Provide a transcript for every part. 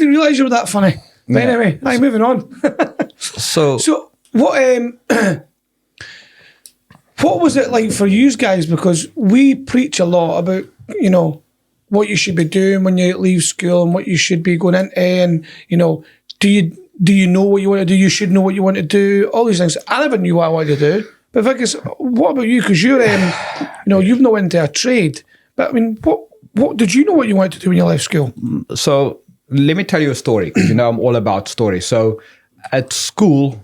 didn't realise you were that funny. But anyway, moving on. So what was it like for you guys? Because we preach a lot about, what you should be doing when you leave school and what you should be going into, and, do you know what you want to do? You should know what you want to do, all these things. I never knew what I wanted to do. But Vickers, what about you? Because you're, you've not went into a trade. But I mean, what did you know what you wanted to do when you left school? So let me tell you a story, because I'm all about stories. So at school,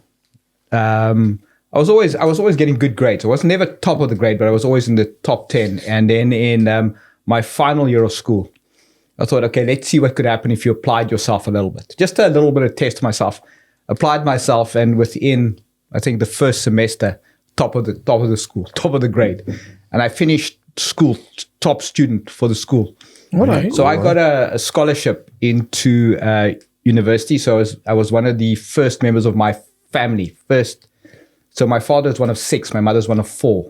I was always getting good grades. I was never top of the grade, but I was always in the top 10. And then in my final year of school, I thought, okay, let's see what could happen if you applied yourself a little bit. Just a little bit of test myself. Applied myself, and within, I think, the first semester, top of the school, top of the grade. And I finished school, top student for the school. Right. So I got a scholarship into university. So I was one of the first members of my family. So my father's one of 6, my mother's one of 4.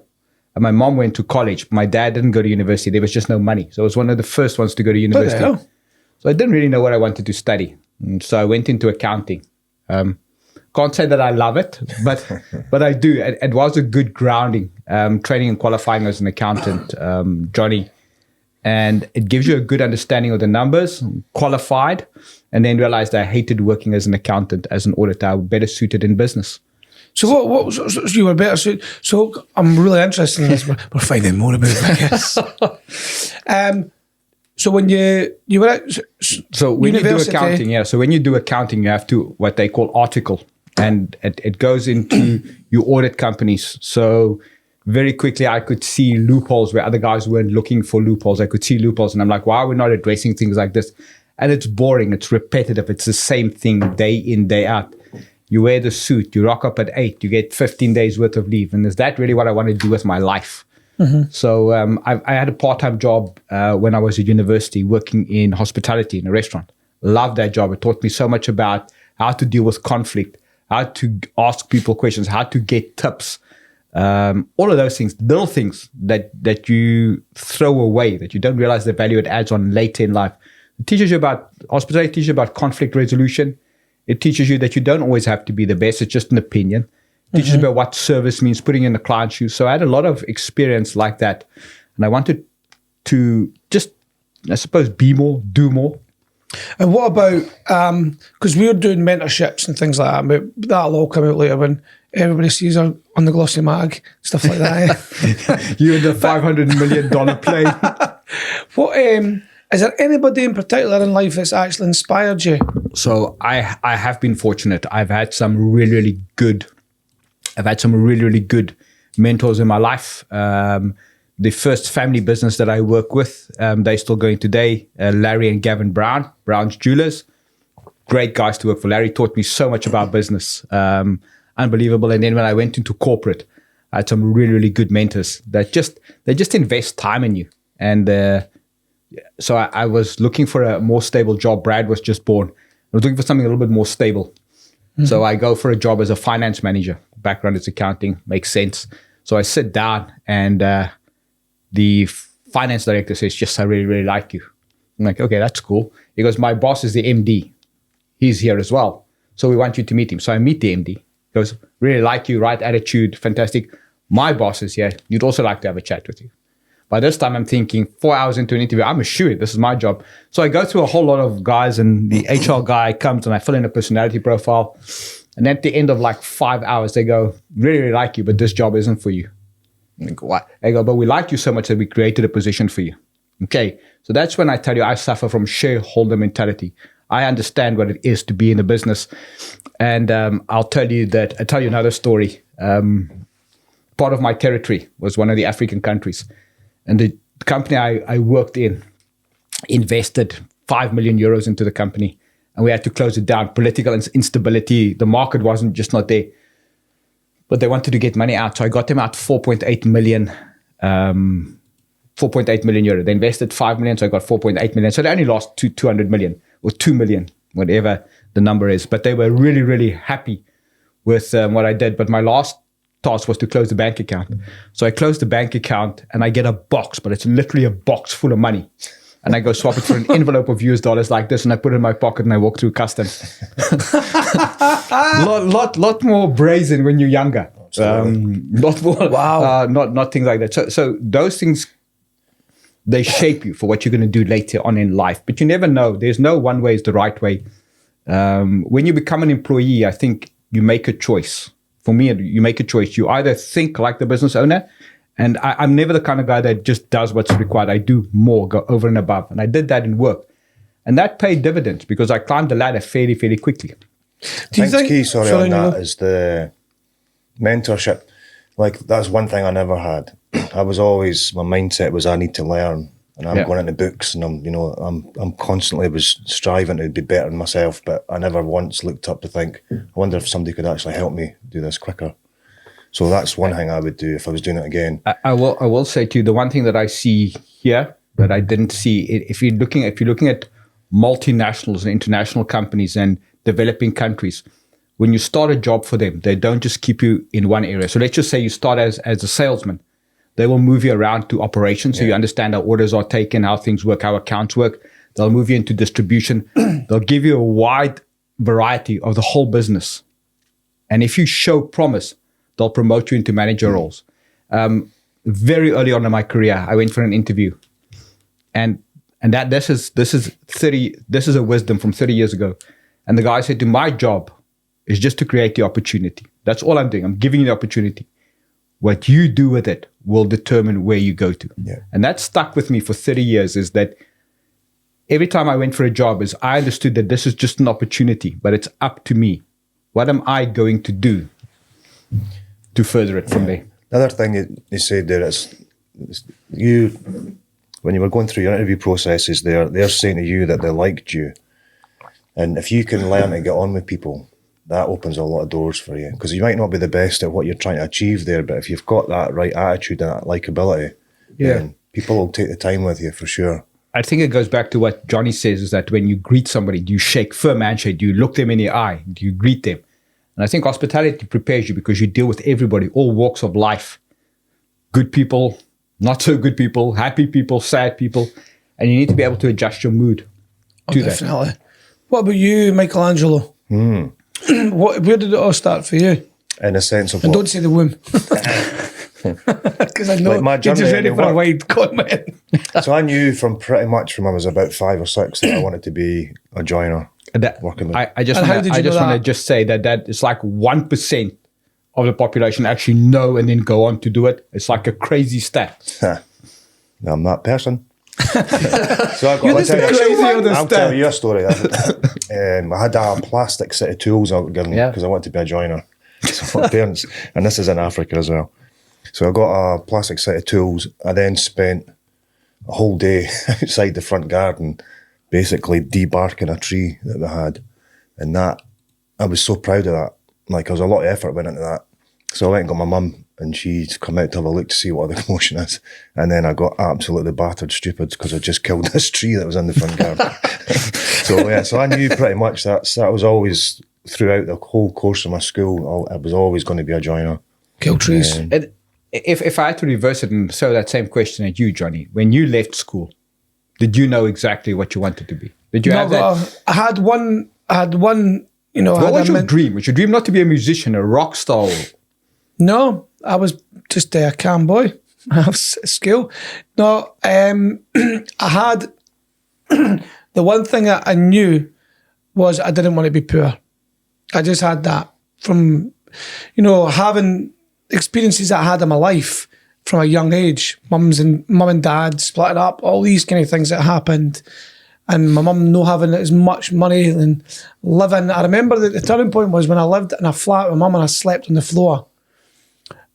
And my mom went to college. My dad didn't go to university. There was just no money. So I was one of the first ones to go to university. So I didn't really know what I wanted to study. And so I went into accounting. Can't say that I love it, but I do. It was a good grounding, training and qualifying as an accountant, Johnny. And it gives you a good understanding of the numbers, qualified, and then realized I hated working as an accountant, as an auditor. I was better suited in business. So what so you were better suited. So I'm really interested in this. We're finding more about this. So when you were at when you do accounting, so when you do accounting, you have to what they call article, and it goes into your audit companies. So very quickly, I could see loopholes where other guys weren't looking for loopholes. I could see loopholes, and I'm like, why are we not addressing things like this? And it's boring. It's repetitive. It's the same thing day in, day out. You wear the suit. You rock up at 8. You get 15 days worth of leave. And is that really what I want to do with my life? Mm-hmm. So I had a part-time job when I was at university working in hospitality in a restaurant. Loved that job. It taught me so much about how to deal with conflict, how to ask people questions, how to get tips, all of those things, little things that you throw away, that you don't realize the value it adds on later in life. It teaches you about hospitality, teaches you about conflict resolution. It teaches you that you don't always have to be the best. It's just an opinion. It teaches you about what service means, putting in the client's shoes. So I had a lot of experience like that. And I wanted to just, I suppose, be more, do more. And what about, because we were doing mentorships and things like that, but that'll all come out later when everybody sees her on the glossy mag, stuff like that. You and the $500 million plane. What, is there anybody in particular in life that's actually inspired you? So I have been fortunate. I've had some really good mentors in my life. The first family business that I work with, they're still going today, Larry and Gavin Brown, Brown's Jewelers. Great guys to work for. Larry taught me so much about business. Unbelievable. And then when I went into corporate, I had some really good mentors that they just invest time in you. And so I was looking for a more stable job. Brad was just born. I was looking for something a little bit more stable. Mm-hmm. So I go for a job as a finance manager. Background is accounting, makes sense. So I sit down and the finance director says, "Just, I really like you." I'm like, okay, that's cool. He goes, "My boss is the MD. He's here as well. So we want you to meet him." So I meet the MD. He goes, "Really like you, right attitude, fantastic. My boss is here. You'd also like to have a chat with you." By this time, I'm thinking 4 hours into an interview, I'm a shoo-in. This is my job. So I go through a whole lot of guys, and the HR guy comes and I fill in a personality profile. And at the end of like 5 hours, they go, really like you, but this job isn't for you. I go, what? I go, but we like you so much that we created a position for you. Okay. So that's when I tell you I suffer from shareholder mentality. I understand what it is to be in a business. And I'll tell you another story. Part of my territory was one of the African countries. And the company I worked in invested 5 million euros into the company, and we had to close it down. Political instability, the market wasn't just not there, but they wanted to get money out. So I got them out 4.8 million euro. They invested 5 million, so I got 4.8 million. So they only lost 200 million or 2 million, whatever the number is. But they were really happy with what I did. But my last task was to close the bank account. So I closed the bank account and I get a box, but it's literally a box full of money. and I go swap it for an envelope of US dollars like this, and I put it in my pocket and I walk through customs. lot more brazen when you're younger. Lot more, Wow. not things like that. So those things, they shape you for what you're going to do later on in life. But you never know. There's no one way is the right way. When you become an employee, I think you make a choice. For me, you make a choice. You either think like the business owner, and I'm never the kind of guy that just does what's required. I do more, go over and above. And I did that in work. And that paid dividends because I climbed the ladder fairly, fairly quickly. Do you think? Key, on that is the mentorship. Like, that's one thing I never had. I was always, my mindset was I need to learn, and I'm going into books, and I'm constantly was striving to be better than myself, but I never once looked up to think, I wonder if somebody could actually help me do this quicker. So that's one thing I would do if I was doing it again. I will say to you, the one thing that I see here that I didn't see, if you're looking at multinationals and international companies and developing countries, when you start a job for them, they don't just keep you in one area. So let's just say you start as a salesman. They will move you around to operations, so you understand how orders are taken, how things work, how accounts work. They'll move you into distribution. They'll give you a wide variety of the whole business. And if you show promise, they'll promote you into manager roles. Very early on in my career, I went for an interview, and that this is a wisdom from 30 years ago. And the guy said, my job is just to create the opportunity. That's all I'm doing. I'm giving you the opportunity. What you do with it will determine where you go to. Yeah. And that stuck with me for 30 years, is that every time I went for a job, is I understood that this is just an opportunity, but it's up to me. What am I going to do to further it from there? Another thing you said there is you, when you were going through your interview processes, they're saying to you that they liked you. And if you can learn to get on with people, that opens a lot of doors for you, because you might not be the best at what you're trying to achieve there, but if you've got that right attitude and that likability, then people will take the time with you for sure. I think it goes back to what Johnny says, is that when you greet somebody, do you shake, firm handshake? Do you look them in the eye? Do you greet them? And I think hospitality prepares you because you deal with everybody, all walks of life. Good people, not so good people, happy people, sad people. And you need to be able to adjust your mood to that. Definitely. What about you, Michelangelo? Where did it all start for you? In a sense of and don't say the womb. Because I know like you're just ready for a wide comment. So I knew from I was about 5 or 6 that I wanted to be a joiner. Working with. I just want to just say that it's like 1% of the population actually know and then go on to do it. It's like a crazy stat. No, I'm that person. So I'll tell you a story. I had a plastic set of tools I got given because I wanted to be a joiner. So my parents, and this is in Africa as well. So I got a plastic set of tools. I then spent a whole day outside the front garden, basically debarking a tree that we had, and that I was so proud of that. Like, there was a lot of effort went into that. So I went and got my mum, and she'd come out to have a look to see what the commotion is. And then I got absolutely battered stupid because I just killed this tree that was in the front garden. So I knew pretty much that was always, throughout the whole course of my school, I was always going to be a joiner. Kill trees. And if I had to reverse it and throw that same question at you, Johnny, when you left school, did you know exactly what you wanted to be? Did you have that? I had one, what was your dream? Was your dream not to be a musician, a rock star? No, I was just a calm boy. I was at school. No, I had the one thing that I knew was I didn't want to be poor. I just had that from, having experiences that I had in my life from a young age. Mum and dad splitting up, all these kind of things that happened. And my mum not having as much money and living. I remember that the turning point was when I lived in a flat with mum and I slept on the floor.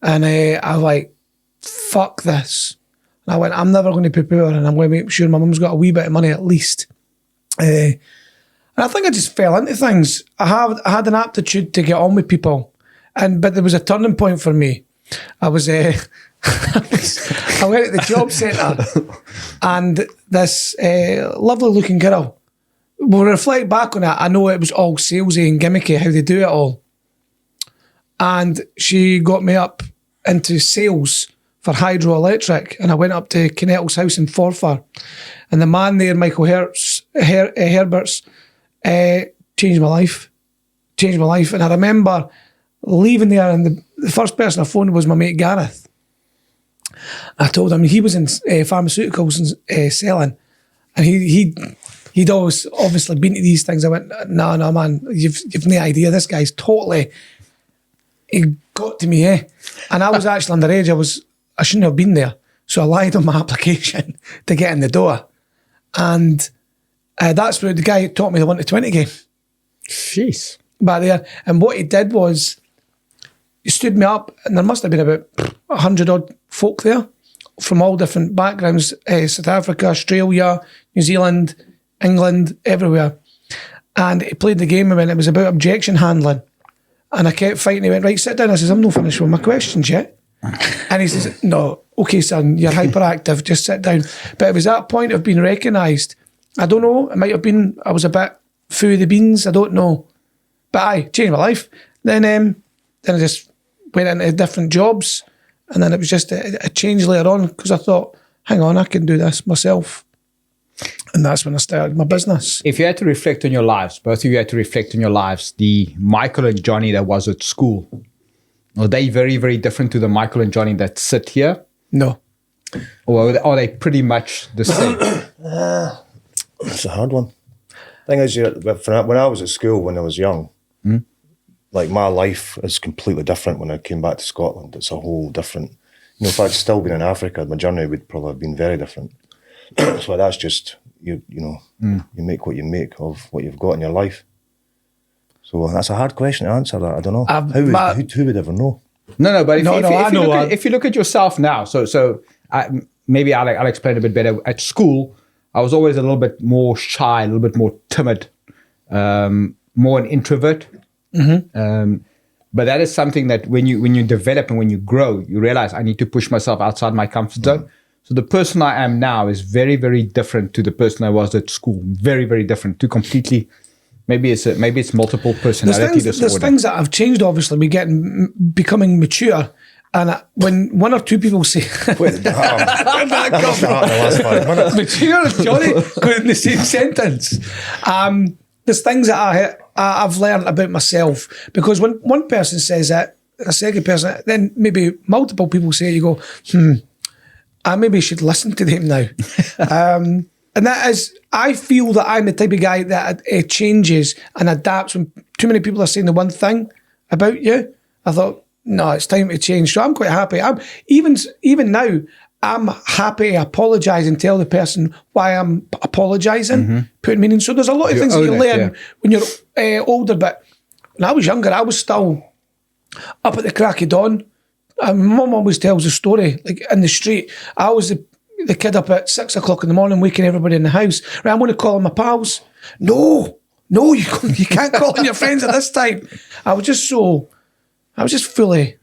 And I was like, fuck this. And I went, I'm never going to be poor, and I'm going to make sure my mum's got a wee bit of money at least. And I think I just fell into things. I had an aptitude to get on with people, but there was a turning point for me. I went at the job centre, and this lovely looking girl. When I reflect back on it, I know it was all salesy and gimmicky how they do it all. And she got me up into sales for hydroelectric, and I went up to Kinettle's house in Forfar, and the man there, Michael Herberts, changed my life. And I remember leaving there, and the first person I phoned was my mate Gareth. I told him he was in pharmaceuticals and selling, and he'd always obviously been to these things. I went, no man, you've no idea. This guy's totally, he got to me, And I was actually underage. I shouldn't have been there, so I lied on my application to get in the door, and that's where the guy taught me the 1-20 game. Jeez. Back there, and what he did was he stood me up, and there must have been about 100 odd folk there from all different backgrounds, South Africa, Australia, New Zealand, England, everywhere. And he played the game with me, and it was about objection handling. And I kept fighting. He went, right, sit down. I says, I'm not finished with my questions yet. And he says, no, okay, son, you're hyperactive, just sit down. But it was that point of being recognised. I don't know, it might have been, I was a bit foo the beans, I don't know. But I changed my life. Then I just went into different jobs, and then it was just a change later on, because I thought, hang on, I can do this myself. And that's when I started my business. If you had to reflect on your lives, both of you had to reflect on your lives, the Michael and Johnny that was at school, are they very, very different to the Michael and Johnny that sit here? No. Or are they pretty much the same? It's a hard one. Thing is, when I was at school, when I was young, like my life is completely different when I came back to Scotland. It's a whole different, if I'd still been in Africa, my journey would probably have been very different. So that's just, you make what you make of what you've got in your life. So that's a hard question to answer. That I don't know. Who would ever know? No, but if you look at yourself now, maybe I'll explain a bit better. At school, I was always a little bit more shy, a little bit more timid, more an introvert. Mm-hmm. But that is something that when you develop and when you grow, you realize I need to push myself outside my comfort zone. So the person I am now is very, very different to the person I was at school. Very, very different. To completely, maybe it's multiple personality disorder. There's things that have changed. Obviously, becoming mature. And when one or two people say, where's that come from? Mature, Johnny, going in the same sentence. There's things that I've learned about myself, because when one person says it, a second person, then maybe multiple people say it, you go, I maybe should listen to them now. And that is, I feel that I'm the type of guy that changes and adapts when too many people are saying the one thing about you. I thought, no, it's time to change. So I'm quite happy. I'm even now, I'm happy to apologise and tell the person why I'm apologising, putting meaning. So there's a lot of things that you learn when you're older. But when I was younger, I was still up at the crack of dawn. My mum always tells a story, like in the street. I was the kid up at 6 o'clock in the morning, waking everybody in the house. Right, I'm going to call on my pals. No, you can't call on your friends at this time. I was just fully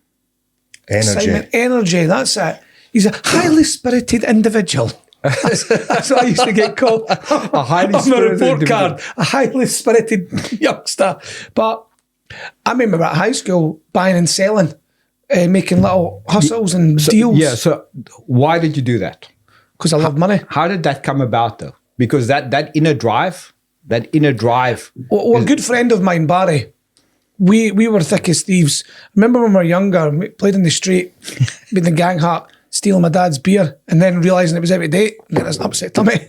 energy. That's it. He's a highly spirited individual. That's what I used to get called. A highly spirited report card. A highly spirited youngster. But I remember at high school buying and selling, making little hustles and deals. Yeah. So why did you do that? Because I love money. How did that come about, though? Because that inner drive. Well, a good friend of mine, Barry. We were thick as thieves. Remember when we were younger, we played in the street, being the gang hat, stealing my dad's beer, and then realising it was out of date, and getting us an upset tummy.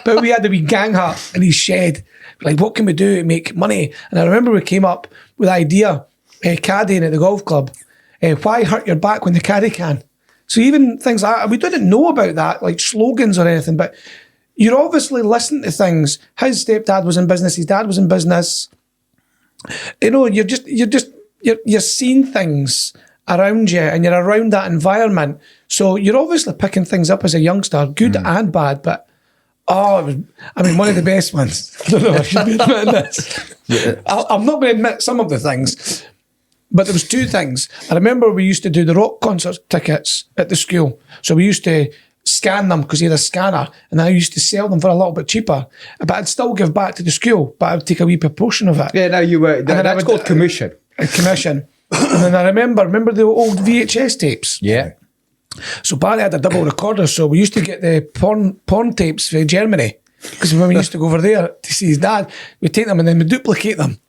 But we had the wee gang hat in his shed. Like, what can we do to make money? And I remember we came up with the idea, caddying at the golf club. Why hurt your back when the caddy can? So even things like that, we didn't know about that, like slogans or anything, but you're obviously listening to things. His stepdad was in business, his dad was in business. You're seeing things around you, and you're around that environment. So you're obviously picking things up as a youngster, good and bad. But one of the best ones. I don't know if I should be admitting this. Yeah. I'm not going to admit some of the things, but there was two things. I remember we used to do the rock concert tickets at the school. So we used to scan them because he had a scanner, and I used to sell them for a little bit cheaper. But I'd still give back to the school, but I would take a wee proportion of it. Yeah, no, you were. That's called commission. A commission. And then I remember the old VHS tapes? Yeah. So Barry had a double recorder, so we used to get the porn tapes from Germany, because when we used to go over there to see his dad, we'd take them and then we'd duplicate them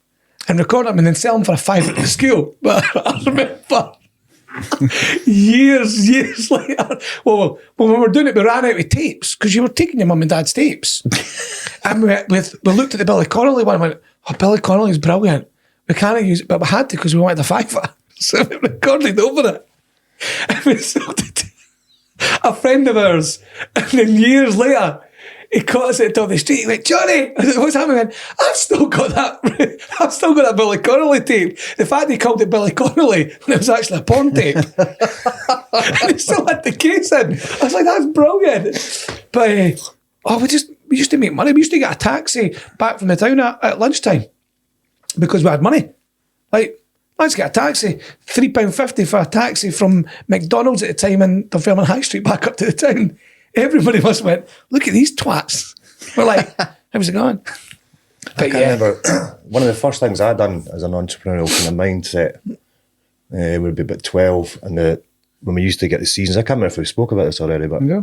and record them and then sell them for a £5 at the school. But I remember years later, well, when we were doing it, we ran out of tapes, because you were taking your mum and dad's tapes. And we looked at the Billy Connolly one and went, oh, Billy Connolly's brilliant. We can't use it, but we had to because we wanted the £5. So we recorded over it. And we sold it to a friend of ours. And then years later, he caught us at the top of the street. He went, Johnny, I said, what's happening? I've still got that Billy Connolly tape. The fact he called it Billy Connolly when it was actually a porn tape. And he still had the case in. I was like, that's brilliant. But we used to make money. We used to get a taxi back from the town at lunchtime because we had money. Like, let's get a taxi. £3.50 for a taxi from McDonald's at the time in Dunfermline High Street back up to the town. Everybody must have went, look at these twats. We're like, how's it going? I can remember one of the first things I done as an entrepreneurial kind of mindset would be about 12, and when we used to get the seasons. I can't remember if we spoke about this already, but yeah.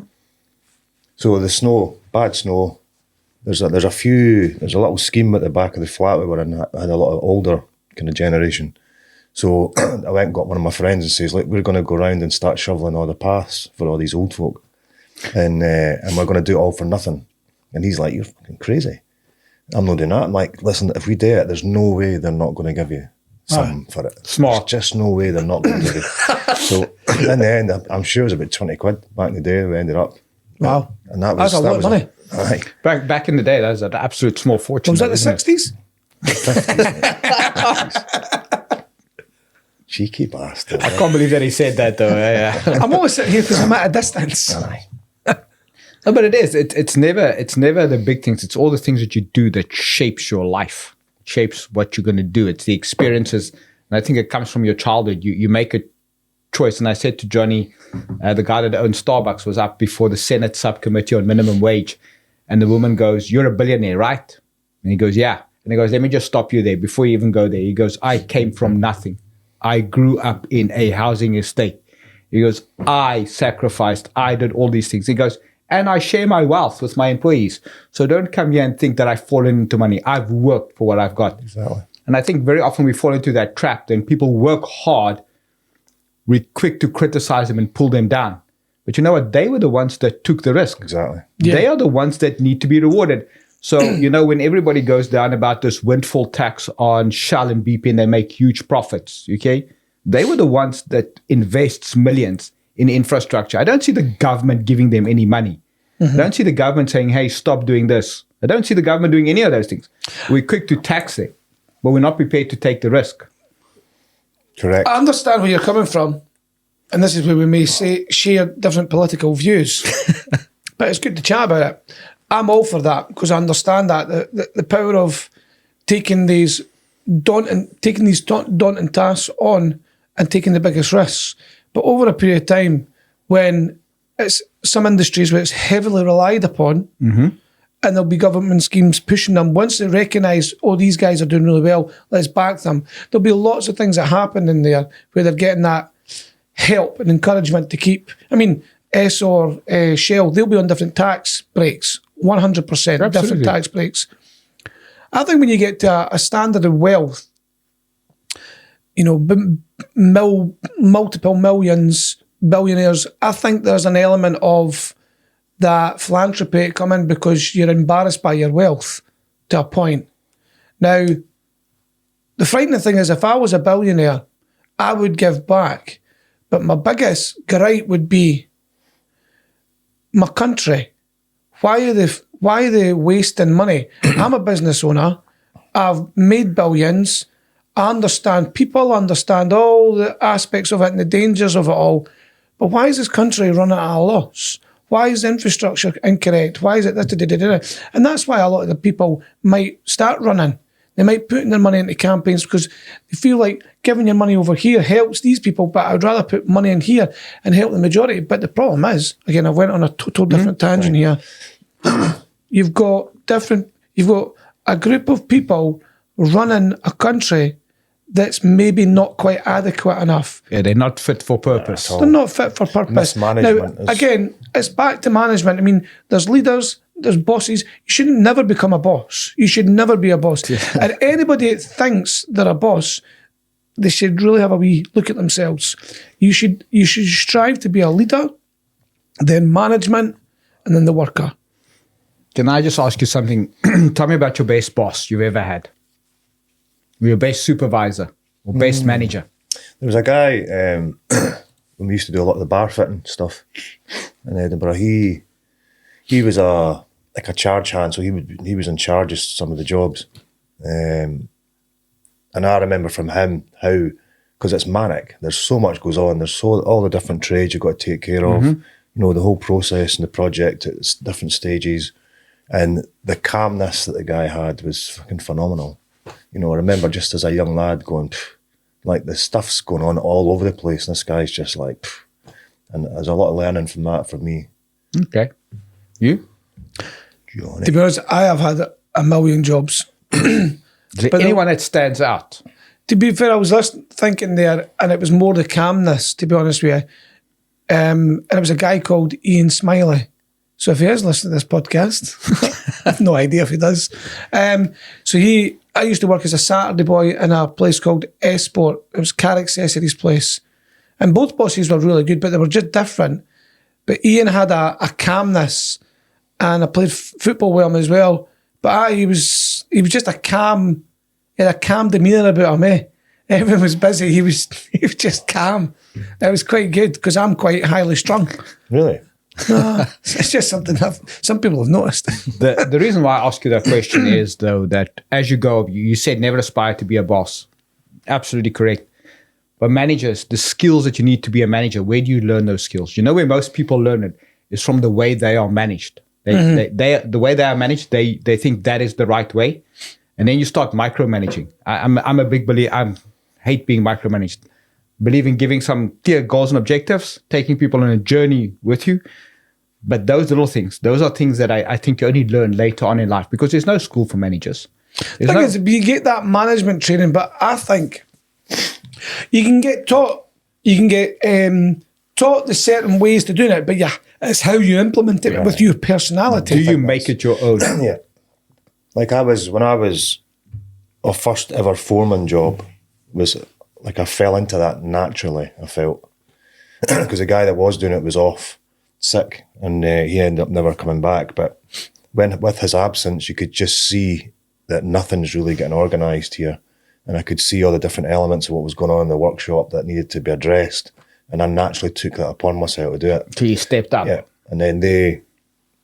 So the snow, bad snow. There's a little scheme at the back of the flat we were in. I had a lot of older kind of generation. So I went and got one of my friends and says, look, we're going to go around and start shoveling all the paths for all these old folk. And we're going to do it all for nothing. And he's like, you're fucking crazy. I'm not doing that. I'm like, listen, if we do it, there's no way they're not going to give you something for it. Smart. There's just no way they're not going to give you. So in the end, I'm sure it was about 20 quid back in the day we ended up. Wow. And that's a lot of money. Aye. Back in the day, that was an absolute small fortune. Was that the 60s? 50s. Cheeky bastard. I can't believe that he said that, though. Yeah. I'm always sitting here because I'm at a distance. Aye. No, but it is. It's never the big things. It's all the things that you do that shapes your life, shapes what you're going to do. It's the experiences, and I think it comes from your childhood. You make a choice. And I said to Johnny, the guy that owned Starbucks, was up before the Senate subcommittee on minimum wage, and the woman goes, "You're a billionaire, right?" And he goes, "Yeah." And he goes, "Let me just stop you there before you even go there." He goes, "I came from nothing. I grew up in a housing estate." He goes, "I sacrificed. I did all these things." He goes, "And I share my wealth with my employees. So don't come here and think that I've fallen into money. I've worked for what I've got." Exactly. And I think very often we fall into that trap. Then people work hard. We're quick to criticize them and pull them down. But you know what? They were the ones that took the risk. Exactly. Yeah. They are the ones that need to be rewarded. So, when everybody goes down about this windfall tax on Shell and BP and they make huge profits, okay? They were the ones that invests millions in infrastructure. I don't see the government giving them any money. I don't see the government saying, hey, stop doing this. I don't see the government doing any of those things. We're quick to tax it, but we're not prepared to take the risk. Correct. I understand where you're coming from, and this is where we may share different political views, but it's good to chat about it. I'm all for that because I understand that the power of taking these daunting tasks on and taking the biggest risks. But over a period of time, when it's some industries where it's heavily relied upon, and there'll be government schemes pushing them. Once they recognise, oh, these guys are doing really well, let's back them. There'll be lots of things that happen in there where they're getting that help and encouragement to keep. I mean, or Shell, they'll be on different tax breaks, 100% different tax breaks. I think when you get to a standard of wealth, multiple millions, billionaires, I think there's an element of that philanthropy coming because you're embarrassed by your wealth to a point. Now, the frightening thing is if I was a billionaire, I would give back. But my biggest gripe would be my country. Why are they wasting money? I'm a business owner. I've made billions. I understand people, understand all the aspects of it and the dangers of it all. But why is this country running at a loss? Why is the infrastructure incorrect? Why is it this? And that's why a lot of the people might start running. They might put in their money into campaigns because they feel like giving your money over here helps these people, but I'd rather put money in here and help the majority. But the problem is, again, I went on a total different tangent here. You've got a group of people running a country that's maybe not quite adequate enough. Yeah, they're not fit for purpose. They're not fit for purpose. Mismanagement Now, again, it's back to management. I mean, there's leaders, there's bosses. You should never become a boss. You should never be a boss. Yeah. And anybody that thinks they're a boss, they should really have a wee look at themselves. You should strive to be a leader, then management, and then the worker. Can I just ask you something? Tell me about your best boss you've ever had. Your best supervisor or best manager. There was a guy, when we used to do a lot of the bar fitting stuff in Edinburgh. He was a charge hand, so he was in charge of some of the jobs. And I remember from him how, because it's manic, there's so much goes on, there's all the different trades you've got to take care of, you know, the whole process and the project at different stages. And the calmness that the guy had was fucking phenomenal. You know, I remember just as a young lad going, like the stuff's going on all over the place. And this guy's just like, and there's a lot of learning from that for me. Okay. You? Johnny. To be honest, I have had a million jobs. Is there anyone that stands out? To be fair, I was thinking there, and it was more the calmness, to be honest with you. And it was a guy called Ian Smiley. So if he is listening to this podcast, I have no idea if he does. I used to work as a Saturday boy in a place called Esport. It was car accessories place. And both bosses were really good, but they were just different. But Ian had a calmness, and I played football with him as well. But he was just he had a calm demeanour about him, eh? Everyone was busy. He was just calm. It was quite good because I'm quite highly strung. Really? No, it's just something some people have noticed. The reason why I ask you that question is, though, that as you go, you said never aspire to be a boss. Absolutely correct. But managers, the skills that you need to be a manager, where do you learn those skills? You know where most people learn it is from the way they are managed. The way they are managed, they think that is the right way. And then you start micromanaging. I'm a big believer. I hate being micromanaged. Believe in giving some clear goals and objectives, taking people on a journey with you. But those little things, those are things that I think you only learn later on in life because there's no school for managers. The thing is, you get that management training, but I think you can get taught the certain ways to do it, but yeah, it's how you implement it with your personality. Do you make it your own? Yeah. Like when I was, our first ever foreman job was like I fell into that naturally, I felt. Because the guy that was doing it was off sick and he ended up never coming back. But with his absence, you could just see that nothing's really getting organised here. And I could see all the different elements of what was going on in the workshop that needed to be addressed. And I naturally took that upon myself to do it. So you stepped up. Yeah. And then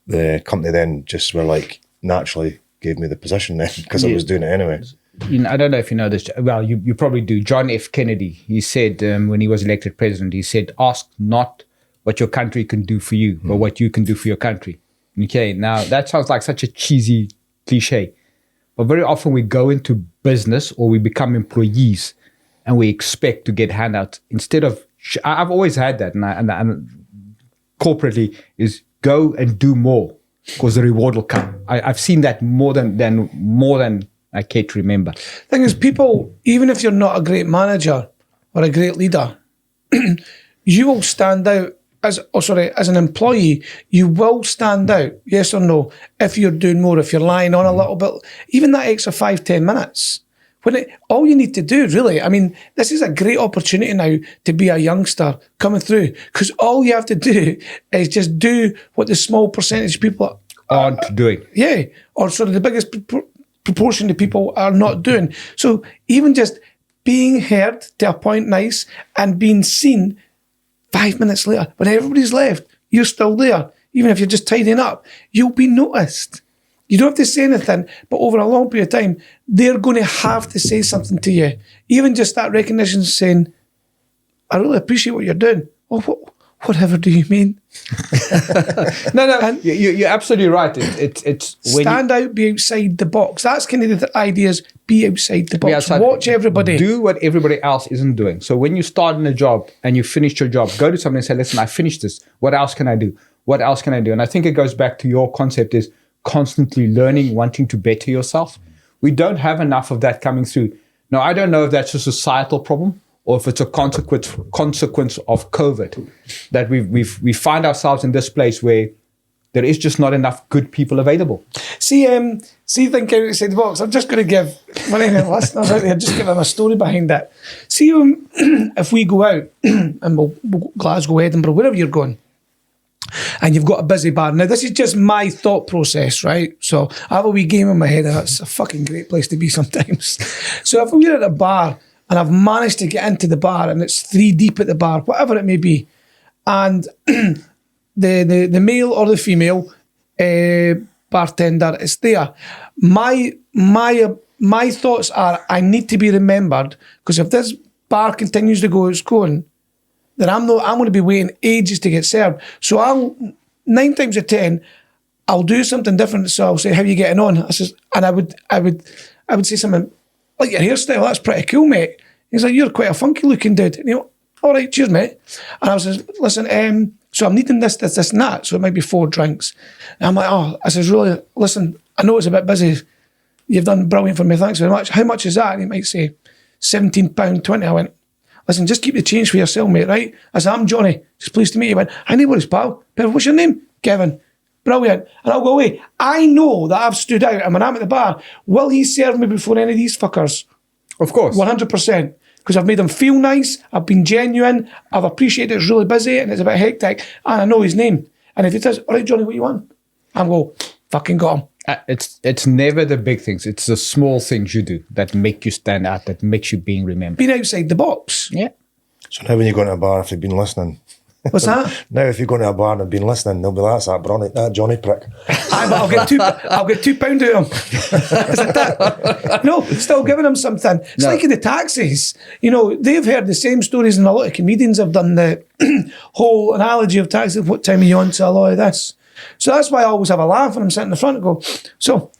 the company then just were like, naturally gave me the position then because I was doing it anyway. You know, I don't know if you know this. Well, you probably do. John F. Kennedy, he said when he was elected president, he said, ask not what your country can do for you, but what you can do for your country. Okay, now that sounds like such a cheesy cliche. But very often we go into business or we become employees and we expect to get handouts instead of, I've always had that. And corporately is go and do more because the reward will come. I've seen that more than I care to remember. Thing is, people, even if you're not a great manager or a great leader, you will stand out as an employee. You will stand out, yes or no, if you're doing more, if you're lying on a little bit, even that extra 5-10 minutes. All you need to do, really, I mean, this is a great opportunity now to be a youngster coming through because all you have to do is just do what the small percentage of people aren't doing. Yeah, or sort of the biggest proportion of people are not doing. So even just being heard to a point nice and being seen 5 minutes later, when everybody's left, you're still there. Even if you're just tidying up, you'll be noticed. You don't have to say anything, but over a long period of time, they're going to have to say something to you. Even just that recognition saying, I really appreciate what you're doing. Oh, whatever do you mean? No, you're absolutely right. It's stand out, be outside the box. That's kind of the idea is be outside the box. Watch everybody. Do what everybody else isn't doing. So when you start in a job and you finished your job, go to somebody and say, listen, I finished this. What else can I do? What else can I do? And I think it goes back to your concept is, constantly learning, wanting to better yourself. We don't have enough of that coming through. Now, I don't know if that's a societal problem or if it's a consequence of COVID, that we find ourselves in this place where there is just not enough good people available. See, thinking outside the box, I'm just going to give one of the listeners out there, just give them a story behind it. See, if we go out and we'll go Glasgow, Edinburgh, wherever you're going, and you've got a busy bar. Now, this is just my thought process, right? So I have a wee game in my head, and that's a fucking great place to be sometimes. So if we're at a bar, and I've managed to get into the bar, and it's 3 deep at the bar, whatever it may be, and the male or the female bartender is there. My thoughts are, I need to be remembered, because if this bar continues to go, it's going, then I'm going to be waiting ages to get served. So I'll 9 times out of 10, I'll do something different. So I'll say, "How are you getting on?" I says, and I would say something like, "Your hairstyle, that's pretty cool, mate." He's like, "You're quite a funky looking dude." And "All right, cheers, mate." And I was like, "Listen, so I'm needing this, and that. So it might be 4 drinks." And I'm like, "Oh," I says, "Really, listen, I know it's a bit busy. You've done brilliant for me. Thanks very much. How much is that?" And he might say, £17.20. I went, "Listen, just keep the change for yourself, mate, right?" I said, "I'm Johnny. Just pleased to meet you." He went, "I know what it's, pal. But what's your name?" "Kevin." "Brilliant." And I'll go away. I know that I've stood out, and when I'm at the bar, will he serve me before any of these fuckers? Of course. 100%. Because I've made him feel nice, I've been genuine, I've appreciated it's really busy and it's a bit hectic, and I know his name. And if he says, "All right, Johnny, what you want?" I'm go, fucking got him. It's never the big things. It's the small things you do that make you stand out, that makes you being remembered. Being outside the box. Yeah. So now when you go to a bar, if they've been listening, What's that? now if you go to a bar and have been listening, they'll be like, "That's that Johnny prick." Ah, But I'll get £2 out of him. Is it that? No, still giving him something. It's like in the taxis. They've heard the same stories, and a lot of comedians have done the whole analogy of taxi. What time are you on to a lot of this? So that's why I always have a laugh when I'm sitting in the front and go, so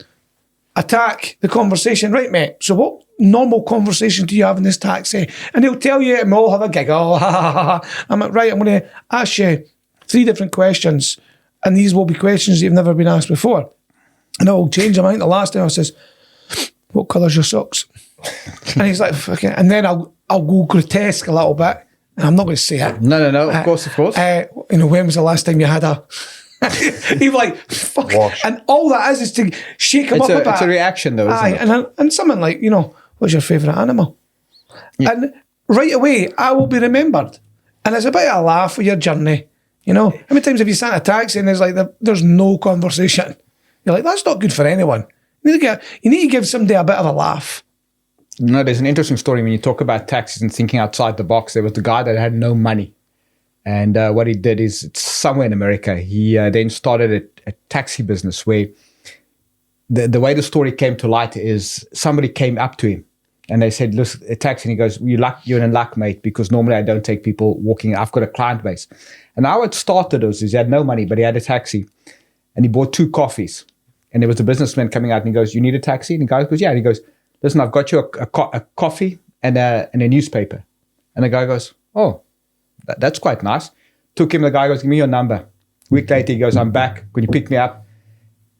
attack the conversation, right, mate? So what normal conversation do you have in this taxi? And they'll tell you, and we'll all have a giggle. I'm like, right, I'm going to ask you 3 different questions, and these will be questions that you've never been asked before. And I'll change them. I think the last time I says, "What colour's your socks?" And he's like, "Fucking," and then I'll go grotesque a little bit, and I'm not going to say it. No, of course. When was the last time you had a... He's like, "Fuck." Wash. And all that is to shake him up a bit. It's a reaction though, isn't it? And something like, "What's your favourite animal?" Yeah. And right away, I will be remembered. And it's a bit of a laugh for your journey. How many times have you sat in a taxi and there's no conversation? You're like, that's not good for anyone. You need to give somebody a bit of a laugh. There's an interesting story when you talk about taxis and thinking outside the box. There was the guy that had no money. And what he did is, it's somewhere in America, he then started a taxi business where the way the story came to light is somebody came up to him and they said, "Look, a taxi." And he goes, "You're in luck, mate, because normally I don't take people walking. I've got a client base." And how it started was he had no money, but he had a taxi and he bought 2 coffees. And there was a businessman coming out and he goes, "You need a taxi?" And the guy goes, "Yeah." And he goes, "Listen, I've got you a coffee and a newspaper." And the guy goes, "Oh, that's quite nice." Took him, the guy goes, "Give me your number." A week later, he goes, "I'm back. Could you pick me up?"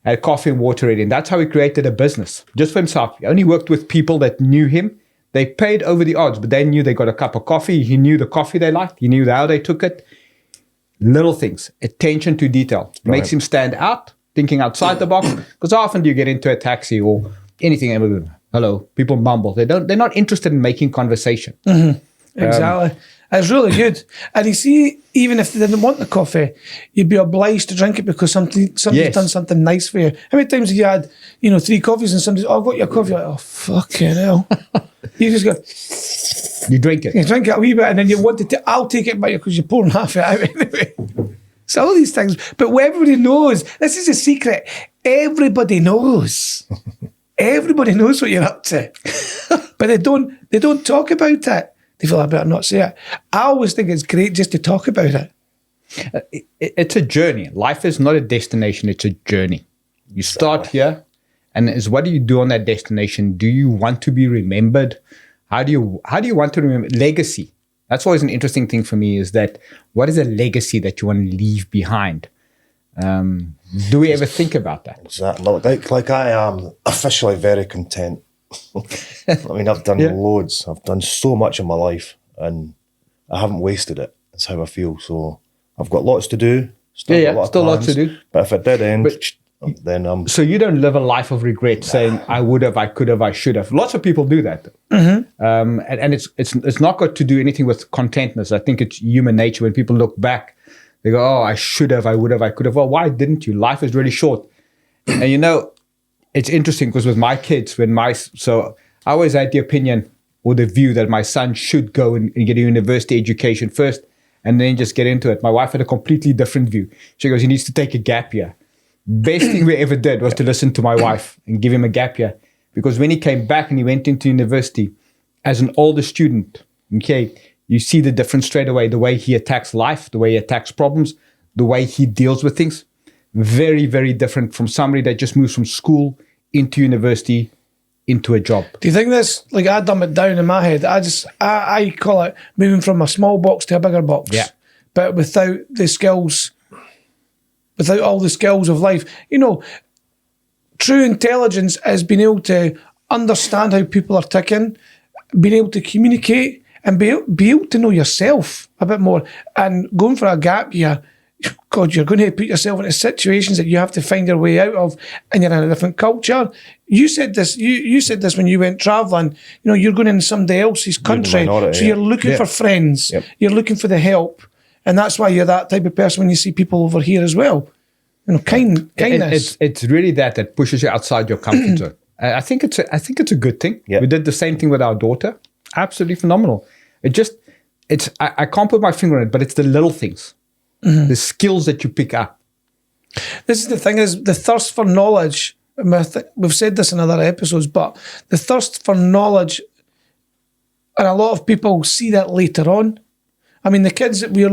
Had coffee and water ready. And that's how he created a business just for himself. He only worked with people that knew him. They paid over the odds, but they knew they got a cup of coffee. He knew the coffee they liked. He knew how they took it. Little things, attention to detail. Makes him stand out, thinking outside the box. Because how often do you get into a taxi or anything and hello, people mumble. They're not interested in making conversation. Mm-hmm. Exactly. It's really good. And you see, even if they didn't want the coffee, you'd be obliged to drink it because somebody's done something nice for you. How many times have you had, 3 coffees and somebody's, "Oh, I've got your coffee." You're like, "Oh, fucking hell." You just go, you drink it. You drink it a wee bit and then you want to, I'll take it by you because you're pouring half it out anyway. So all these things. But everybody knows, this is a secret. Everybody knows. Everybody knows what you're up to. But they don't talk about it. They feel I better not say it. I always think it's great just to talk about it. It's a journey. Life is not a destination, it's a journey. You start here, and what do you do on that destination? Do you want to be remembered? How do you want to remember? Legacy. That's always an interesting thing for me, is that what is a legacy that you want to leave behind? Do we ever think about that? Exactly. Like I am officially very content I mean, I've done loads. I've done so much in my life, and I haven't wasted it. That's how I feel. So I've got lots to do. Still got lots to do. But if it did end, then So you don't live a life of regret, saying I would have, I could have, I should have. Lots of people do that, and it's not got to do anything with contentness. I think it's human nature. When people look back, they go, "Oh, I should have, I would have, I could have." Well, why didn't you? Life is really short, and you know, it's interesting because with my kids, so I always had the opinion or the view that my son should go and get a university education first, and then just get into it. My wife had a completely different view. She goes, "He needs to take a gap year." Best thing we ever did was to listen to my wife and give him a gap year. Because when he came back and he went into university as an older student, okay, you see the difference straight away, the way he attacks life, the way he attacks problems, the way he deals with things. Very, very different from somebody that just moves from school into university, into a job. Do you think this, like I dumb it down in my head, I call it moving from a small box to a bigger box. Yeah. But without the skills, without all the skills of life. You know, true intelligence is being able to understand how people are ticking, being able to communicate, and be able to know yourself a bit more. And going for a gap year, God, you're going to put yourself into situations that you have to find your way out of, and you're in a different culture. You said this. You said this when you went travelling. You know, you're going in somebody else's country, so you're looking for friends. Yep. You're looking for the help. And that's why you're that type of person when you see people over here as well. You know, kindness. It's really that pushes you outside your comfort zone. I think it's a good thing. Yeah. We did the same thing with our daughter. Absolutely phenomenal. I can't put my finger on it, but it's the little things, the skills that you pick up. This is the thing: is the thirst for knowledge. We've said this in other episodes, but the thirst for knowledge, and a lot of people see that later on. I mean, the kids that we're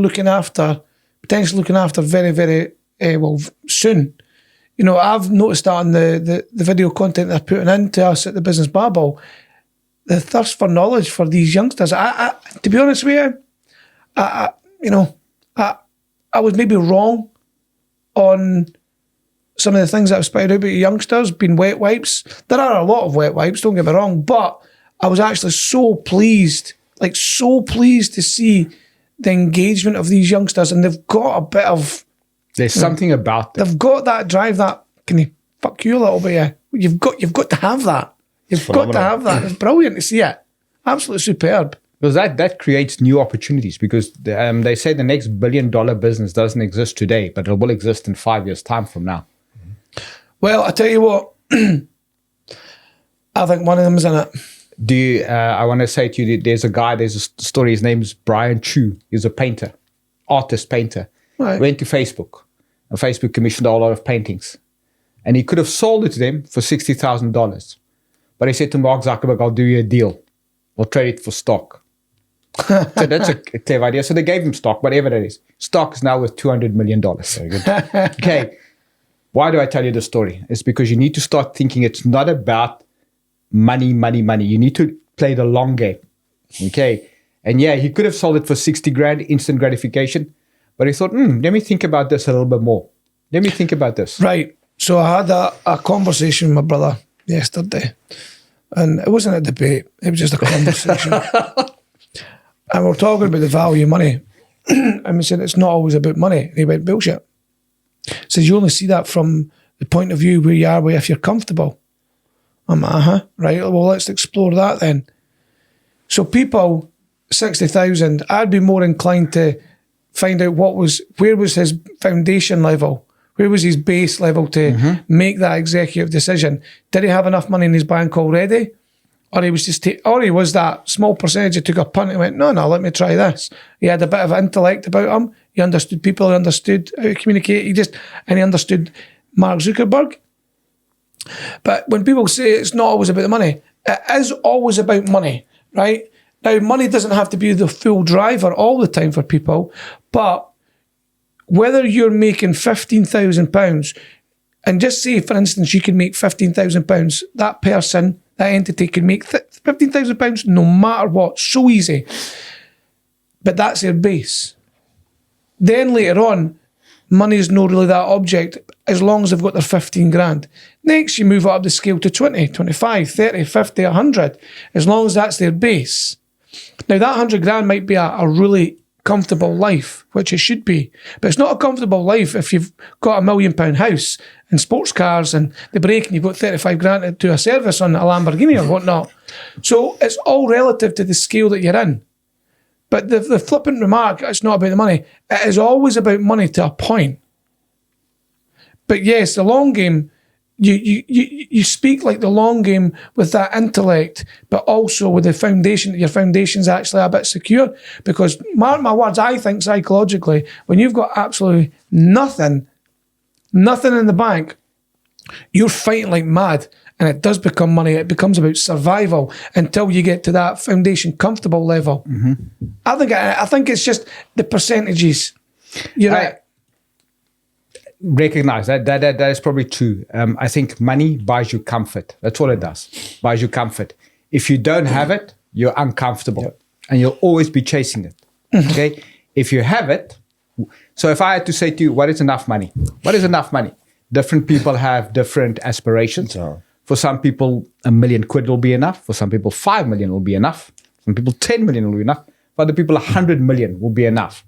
potentially looking after very, very soon. You know, I've noticed that on the video content they're putting into us at the Business Babble, the thirst for knowledge for these youngsters. I to be honest with you, I was maybe wrong on some of the things that I've spouted out about youngsters being wet wipes. There are a lot of wet wipes, don't get me wrong, but I was actually so pleased to see the engagement of these youngsters, and they've got a bit of... There's something about them. They've got that drive, that, can you fuck you a little bit, yeah? You've got to have that. You've got to have that. It's brilliant to see it. Absolutely superb. Because that creates new opportunities, because they say the next $1 billion business doesn't exist today, but it will exist in 5 years' time from now. Well, I tell you what, I think one of them is in it. I want to say to you, there's a story, his name's Brian Chu. He's a painter, artist painter. Right. Went to Facebook, and Facebook commissioned a lot of paintings. And he could have sold it to them for $60,000. But he said to Mark Zuckerberg, "I'll do you a deal. We'll trade it for stock." So that's a clever idea. So they gave him stock, whatever that is. Stock is now worth $200 million. Very good. Okay. Why do I tell you this story? It's because you need to start thinking it's not about money. You need to play the long game. Okay. And yeah, he could have sold it for 60 grand, instant gratification. But he thought, let me think about this a little bit more. Let me think about this. Right. So I had a conversation with my brother yesterday. And it wasn't a debate. It was just a conversation. And we're talking about the value of money. And we said, it's not always about money. And he went, bullshit. He says, you only see that from the point of view where you are, where if you're comfortable. I'm like, right, well, let's explore that then. So people, 60,000, I'd be more inclined to find out where was his foundation level? Where was his base level to make that executive decision? Did he have enough money in his bank already? Or he was that small percentage that took a punt and went, no, let me try this. He had a bit of intellect about him. He understood people, he understood how to communicate. He understood Mark Zuckerberg. But when people say it's not always about the money, it is always about money, right? Now, money doesn't have to be the full driver all the time for people, but whether you're making £15,000, and just say, for instance, you can make £15,000, that person, that entity can make £15,000 no matter what, so easy. But that's their base. Then later on, money is not really that object. as long as they've got their 15 grand. Next, you move up the scale to 20, 25, 30, 50, 100, as long as that's their base. Now, that 100 grand might be a really comfortable life, which it should be, but it's not a comfortable life if you've got £1 million house and sports cars and the break and you've got 35 grand to do a service on a Lamborghini or whatnot. So it's all relative to the scale that you're in. But the flippant remark, it's not about the money. It is always about money to a point. But yes, the long game, you speak like the long game with that intellect, but also with the foundation, that your foundation's actually a bit secure. Because, mark my words, I think psychologically, when you've got absolutely nothing in the bank, you're fighting like mad. And it does become money. It becomes about survival until you get to that foundation comfortable level. Mm-hmm. I think it's just the percentages. You're right. Recognize that is probably true. I think money buys you comfort. That's all it does. Buys you comfort. If you don't have it, you're uncomfortable. Yep. And you'll always be chasing it. Okay? If you have it, so if I had to say to you, what is enough money? What is enough money? Different people have different aspirations. For some people, £1 million will be enough. For some people, 5 million will be enough. Some people, 10 million will be enough. For other people, 100 million will be enough.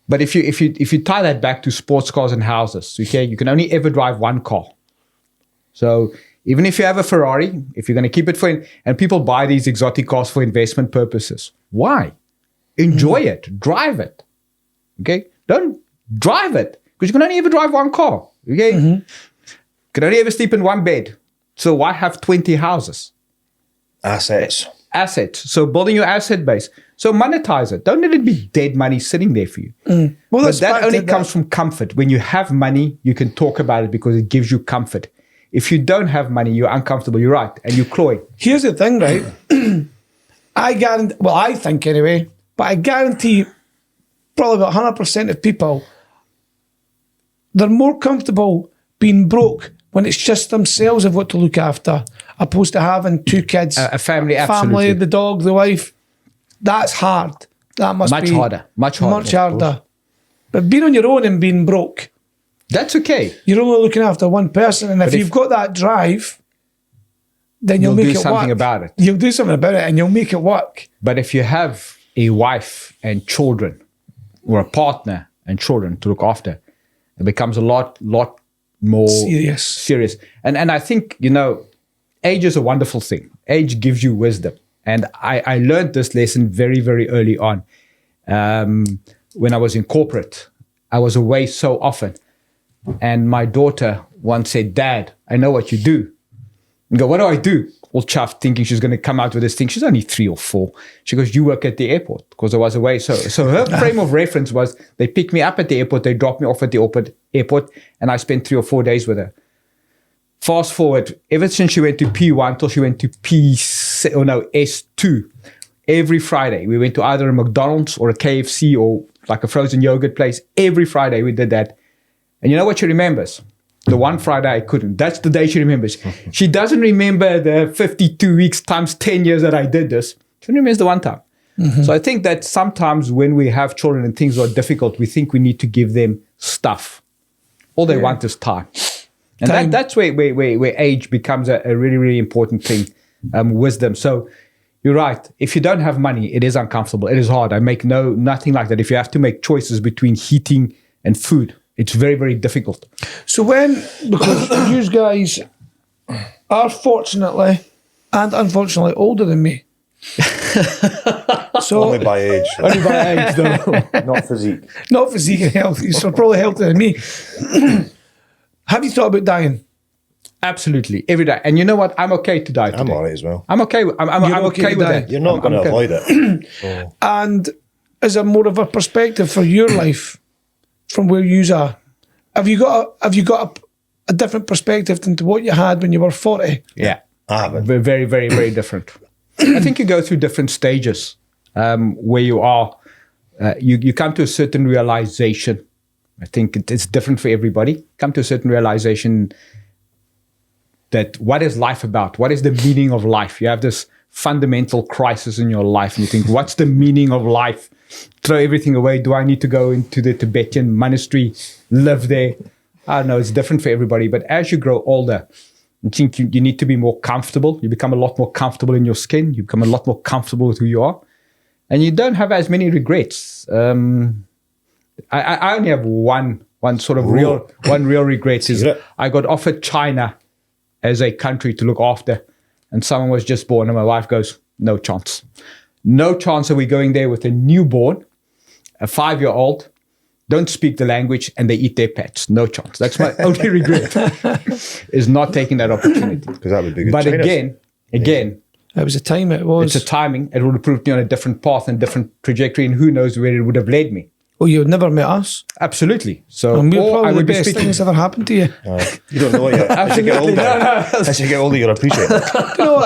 But if you tie that back to sports cars and houses, okay, you can only ever drive one car. So even if you have a Ferrari, if you're going to keep it and people buy these exotic cars for investment purposes, why? Enjoy it, drive it. Okay, don't drive it because you can only ever drive one car. Okay, you can only ever sleep in one bed. So why have 20 houses? Assets. So building your asset base. So monetize it. Don't let it be dead money sitting there for you. Well, but that only comes from comfort. When you have money, you can talk about it because it gives you comfort. If you don't have money, you're uncomfortable. You're right. And you're cloying. Here's the thing, right? I think anyway, but I guarantee probably about 100% of people, they're more comfortable being broke when it's just themselves of what to look after, opposed to having 2 kids, a family, absolutely. The dog, the wife. That's hard. That must be much harder. But being on your own and being broke, that's okay. You're only looking after one person, and if you've got that drive, then you'll make it work. You'll do something about it. You'll do something about it, and you'll make it work. But if you have a wife and children, or a partner and children to look after, it becomes a lot more serious. And I think, age is a wonderful thing. Age gives you wisdom. And I learned this lesson very, very early on. When I was in corporate, I was away so often. And my daughter once said, "Dad, I know what you do." I go, "What do I do?" All chuffed, thinking she's going to come out with this thing. She's only 3 or 4. She goes, "You work at the airport," because I was away. So her frame of reference was they pick me up at the airport, they drop me off at the airport, and I spent 3 or 4 days with her. Fast forward, ever since she went to P1 till she went to S2, every Friday we went to either a McDonald's or a KFC or like a frozen yogurt place. Every Friday we did that. And you know what she remembers? The one Friday I couldn't. That's the day she remembers. She doesn't remember the 52 weeks times 10 years that I did this. She remembers the one time. Mm-hmm. So I think that sometimes when we have children and things are difficult, we think we need to give them stuff. All they want is time. And that's where age becomes a really, really important thing, wisdom. So you're right. If you don't have money, it is uncomfortable. It is hard. I make nothing like that. If you have to make choices between heating and food, it's very, very difficult. So because you guys are fortunately and unfortunately older than me. So only by age. Only by age, though. Not physique. Not physique and healthy. So probably healthier than me. Have you thought about dying? Absolutely, every day. And you know what? I'm okay to die today. I'm all right as well. I'm okay. I'm okay with that. You're not going to avoid it. So. And is there more of a perspective for your life from where you are? Have you got a different perspective than to what you had when you were 40? Yeah, very, very, very different. I think you go through different stages where you are. You come to a certain realization. I think it's different for everybody. Come to a certain realization that what is life about? What is the meaning of life? You have this fundamental crisis in your life and you think, what's the meaning of life? Throw everything away. Do I need to go into the Tibetan monastery, live there? I don't know, it's different for everybody. But as you grow older, I think you need to be more comfortable. You become a lot more comfortable in your skin. You become a lot more comfortable with who you are. And you don't have as many regrets. I only have one real regret is I got offered China as a country to look after. And someone was just born and my wife goes, no chance. No chance are we going there with a newborn, a 5-year-old, don't speak the language, and they eat their pets. No chance. That's my only regret, is not taking that opportunity. Because that would be good. But again, It was a time, it was. it's a timing. It would have put me on a different path and different trajectory, and who knows where it would have led me. Well, you would never met us. Absolutely. So, And we're or I probably the would be best speaking. thing that's ever happened to you. You don't know it yet. As you get older, as you get older, you'll appreciate it. You know,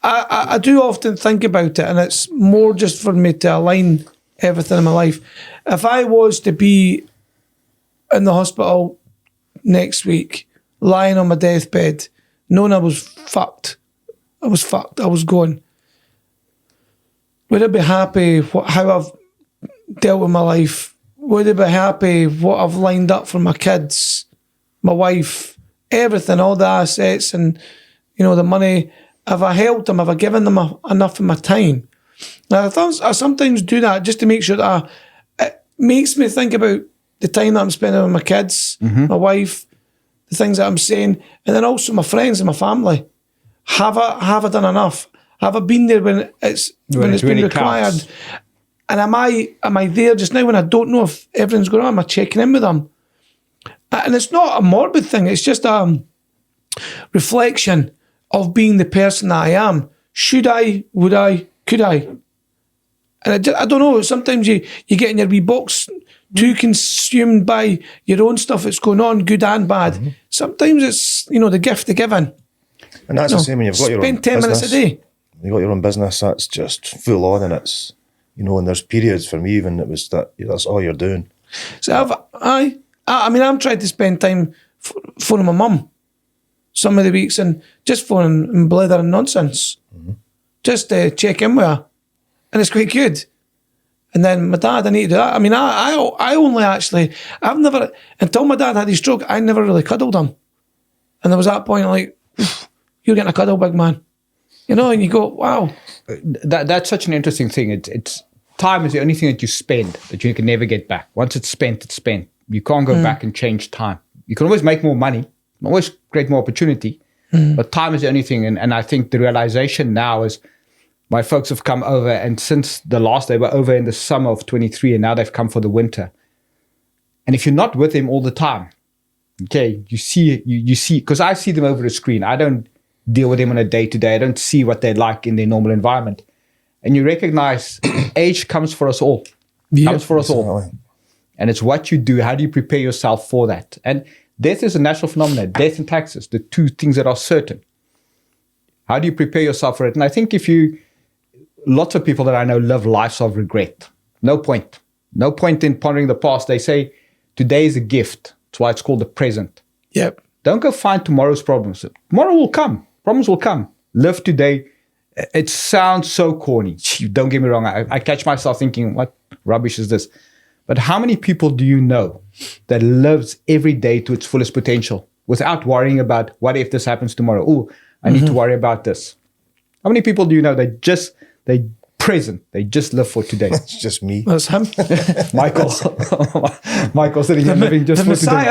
I do often think about it, and it's more just for me to align everything in my life. If I was to be in the hospital next week, lying on my deathbed, knowing I was fucked, I was gone, would I be happy how I've dealt with my life? Would I be happy what I've lined up for my kids, my wife, everything, all the assets and, you know, the money? Have I helped them? Have I given them enough of my time? Now, I sometimes do that just to make sure that it makes me think about the time that I'm spending with my kids, my wife, the things that I'm saying, and then also my friends and my family. Have I done enough? Have I been there when it's been really required? counts. And am I there just now when I don't know if everything's going on? Am I checking in with them? And it's not a morbid thing. It's just a reflection of being the person that I am. Should I? Would I? Could I? And I don't know. Sometimes you get in your wee box too consumed by your own stuff that's going on, good and bad. Sometimes it's, you know, the gift of giving. And that's the same when you've got your own Spend 10 business. minutes a day. You've got your own business, that's just full on, and it's, you know, and there's periods for me even it was that's all you're doing. So I'm trying to spend time phoning my mum some of the weeks and just phoning and blithering nonsense. Just to check in with her. And it's quite good. And then my dad, I need to do that. I mean, I only actually, I've never, until my dad had his stroke, I never really cuddled him. And there was that point like, you're getting a cuddle, big man. You know, and you go, wow. That's such an interesting thing. It's time is the only thing that you spend that you can never get back. Once it's spent, it's spent. You can't go back and change time. You can always make more money, always create more opportunity, but time is the only thing. And I think the realization now is my folks have come over, and since the last, they were over in the summer of 23, and now they've come for the winter. And if you're not with them all the time, okay, you see, because I see them over a screen. I don't deal with them on a day-to-day. I don't see what they're like in their normal environment. And you recognize age comes for us all. Comes for us all. And it's what you do. How do you prepare yourself for that? And death is a natural phenomenon. Death and taxes, the two things that are certain. How do you prepare yourself for it? And I think lots of people that I know live lives of regret. No point. No point in pondering the past. They say today is a gift. That's why it's called the present. Yep. Don't go find tomorrow's problems. Tomorrow will come. Problems will come. Live today. It sounds so corny. Don't get me wrong. I catch myself thinking, what rubbish is this? But how many people do you know that lives every day to its fullest potential without worrying about what if this happens tomorrow? Oh, I need to worry about this. How many people do you know that they present, they just live for today? It's just me. That's him. Michael sitting here living just the for today.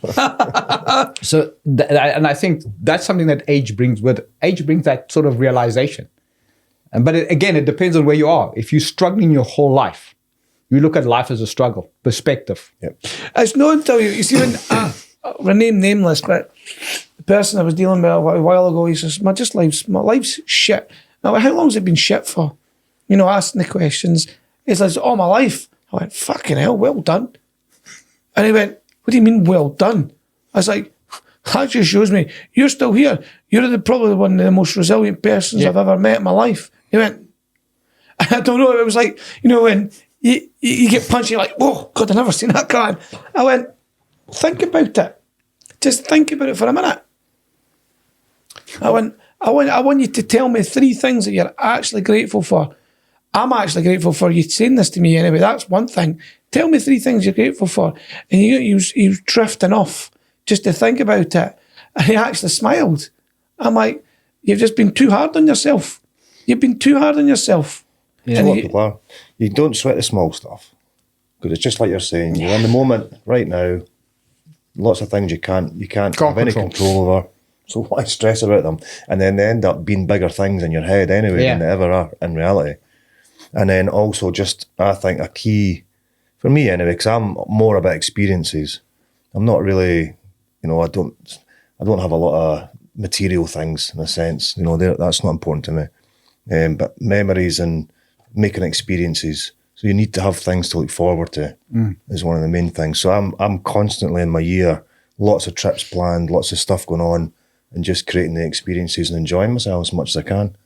Messiah. So, and I think that's something that age brings with it. Age brings that sort of realization. But again, it depends on where you are. If you're struggling your whole life, you look at life as a struggle, perspective. Yep. It's not until you see when, remain nameless, but the person I was dealing with a while ago, he says, my life's shit. Now, how long's it been shit for? You know, asking the questions. He says, all my life. I went, fucking hell, well done. And he went, what do you mean, well done? I was like, that just shows me you're still here. You're probably one of the most resilient persons I've ever met in my life. He went, I don't know, it was like, you know, when you get punched, you're like, oh, God, I've never seen that coming. I went, think about it. Just think about it for a minute. I want you to tell me 3 things that you're actually grateful for. I'm actually grateful for you saying this to me anyway. That's one thing. Tell me 3 things you're grateful for. And he was drifting off just to think about it. And he actually smiled. I'm like, you've just been too hard on yourself. You've been too hard on yourself. Yeah. People are. You don't sweat the small stuff. Because it's just like you're saying, you're in the moment right now. Lots of things you can't have any control over. So why stress about them? And then they end up being bigger things in your head anyway than they ever are in reality. And then also just, I think a key, for me anyway, because I'm more about experiences. I'm not really, I don't have a lot of material things in a sense. That's not important to me. But memories and making experiences. So you need to have things to look forward to is one of the main things. So I'm constantly in my year, lots of trips planned, lots of stuff going on, and just creating the experiences and enjoying myself as much as I can.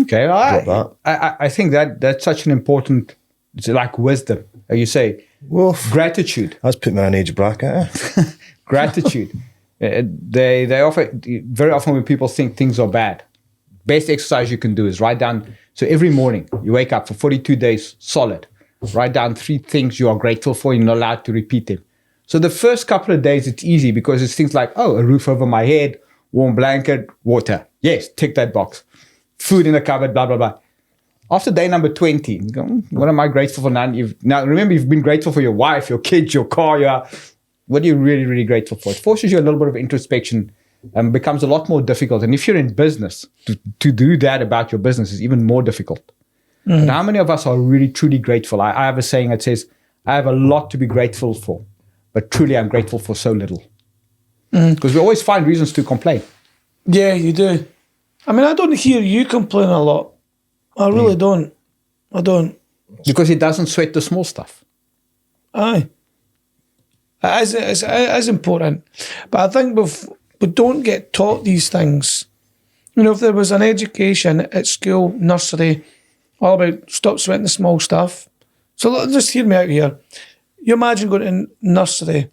Okay, I think that's such an important, it's like wisdom, how you say, gratitude. That's put me in an age bracket. Gratitude. They often, very often when people think things are bad, best exercise you can do is write down. So every morning you wake up for 42 days solid, write down 3 things you are grateful for. You're not allowed to repeat them. So the first couple of days it's easy because it's things like, a roof over my head, warm blanket, water. Yes, tick that box. Food in the cupboard, blah, blah, blah. After day number 20, you go, what am I grateful for now? Now, remember, you've been grateful for your wife, your kids, your car. What are you really, really grateful for? It forces you a little bit of introspection and becomes a lot more difficult. And if you're in business, to do that about your business is even more difficult. But how many of us are really, truly grateful? I have a saying that says, I have a lot to be grateful for, but truly I'm grateful for so little. Because we always find reasons to complain. Yeah, you do. I mean, I don't hear you complain a lot. I really don't. I don't. Because it doesn't sweat the small stuff. Aye. It is important. But I think we don't get taught these things. If there was an education at school, nursery, all about stop sweating the small stuff. So just hear me out here. You imagine going to nursery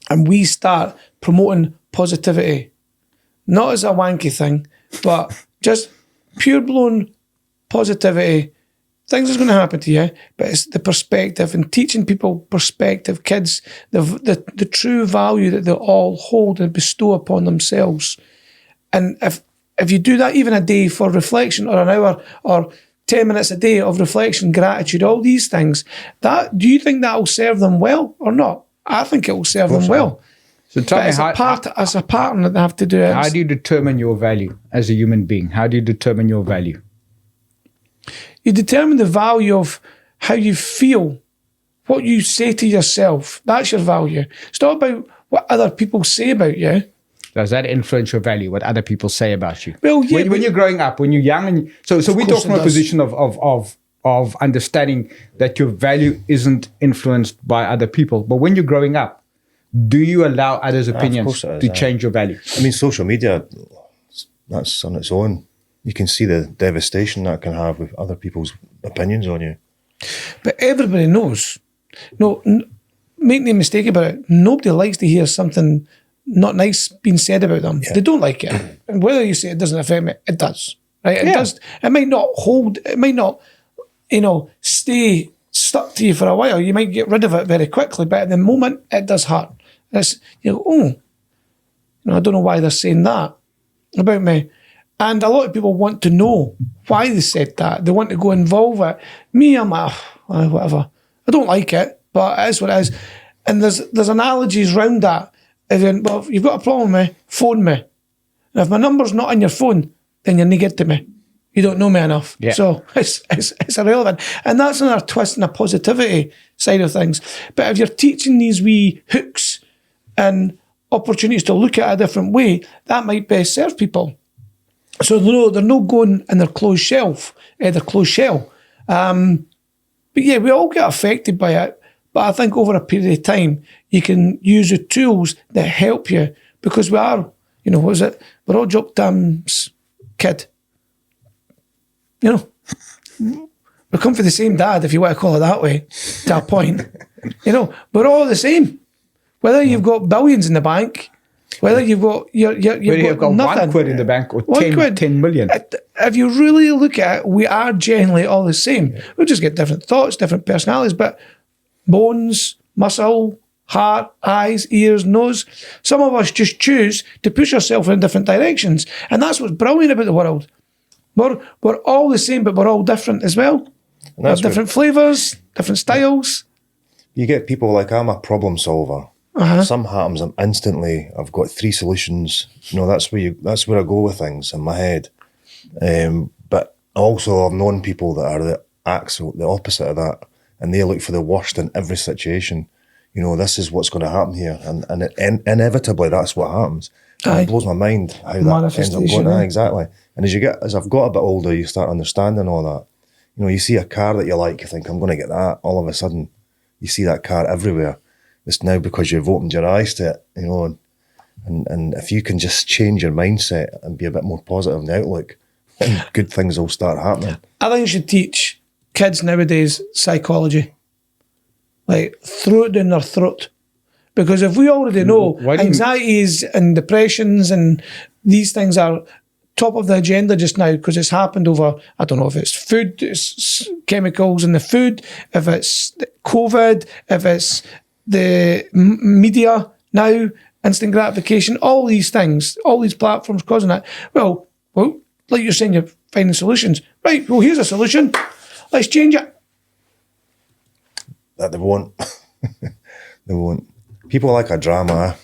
and we start promoting positivity. Not as a wanky thing, but just pure blown positivity. Things are going to happen to you, but it's the perspective and teaching people perspective, kids, the true value that they all hold and bestow upon themselves. And if you do that even a day for reflection or an hour or 10 minutes a day of reflection, gratitude, all these things, do you think that will serve them well or not? I think it will serve them well. So tell me, as a pattern that they have to do it. How do you determine your value as a human being? How do you determine your value? You determine the value of how you feel, what you say to yourself. That's your value. It's not about what other people say about you. Does that influence your value, what other people say about you? Well, yeah. When you're growing up, when you're young, and so we talk from a position of understanding that your value isn't influenced by other people. But when you're growing up, do you allow others' opinions to change your value? I mean, social media, that's on its own. You can see the devastation that can have with other people's opinions on you. But everybody knows. No, make no mistake about it. Nobody likes to hear something not nice being said about them. Yeah. They don't like it. And whether you say it doesn't affect me, it does. Right? It does. It might not hold, it might not, stay stuck to you for a while. You might get rid of it very quickly, but at the moment, it does hurt. It's, I don't know why they're saying that about me. And a lot of people want to know why they said that. They want to go involve it. Me, I'm like, whatever. I don't like it, but it is what it is. And there's analogies around that. If you've got a problem with me, phone me. And if my number's not on your phone, then you're not good to me. You don't know me enough. Yeah. So it's irrelevant. And that's another twist in the positivity side of things. But if you're teaching these wee hooks and opportunities to look at it a different way, that might best serve people. So they're not going in their closed shell. But yeah, we all get affected by it. But I think over a period of time, you can use the tools that help you because we are, we're all Jock Dam's kid. We come from the same dad, if you want to call it that way, to a point. We're all the same. Whether you've got billions in the bank Whether you've got Whether you've got nothing, £1 in the bank or One 10, quid. 10 million. If you really look at it, we are generally all the same. We just get different thoughts, different personalities, but bones, muscle, heart, eyes, ears, nose. Some of us just choose to push ourselves in different directions. And that's what's brilliant about the world. We're all the same, but we're all different as well. There's different flavours, different styles. You get people like, I'm a problem solver. Something happens, I've got 3 solutions. That's where I go with things in my head. But also I've known people that are the opposite of that, and they look for the worst in every situation. This is what's going to happen here, and inevitably that's what happens. It blows my mind how that ends up going. Exactly. And as I've got a bit older, you start understanding all that. You see a car that you like, you think, I'm going to get that. All of a sudden, you see that car everywhere. It's now because you've opened your eyes to it, and if you can just change your mindset and be a bit more positive in the outlook, then good things will start happening. I think you should teach kids nowadays psychology. Like, throw it down their throat. Because if we already know anxieties and depressions and these things are top of the agenda just now because it's happened over, I don't know if it's food, it's chemicals in the food, if it's COVID, if it's the media now, instant gratification, all these things, all these platforms causing that. Well, like you're saying, you're finding solutions. Right, well, here's a solution. Let's change it. That they won't. They won't. People like a drama.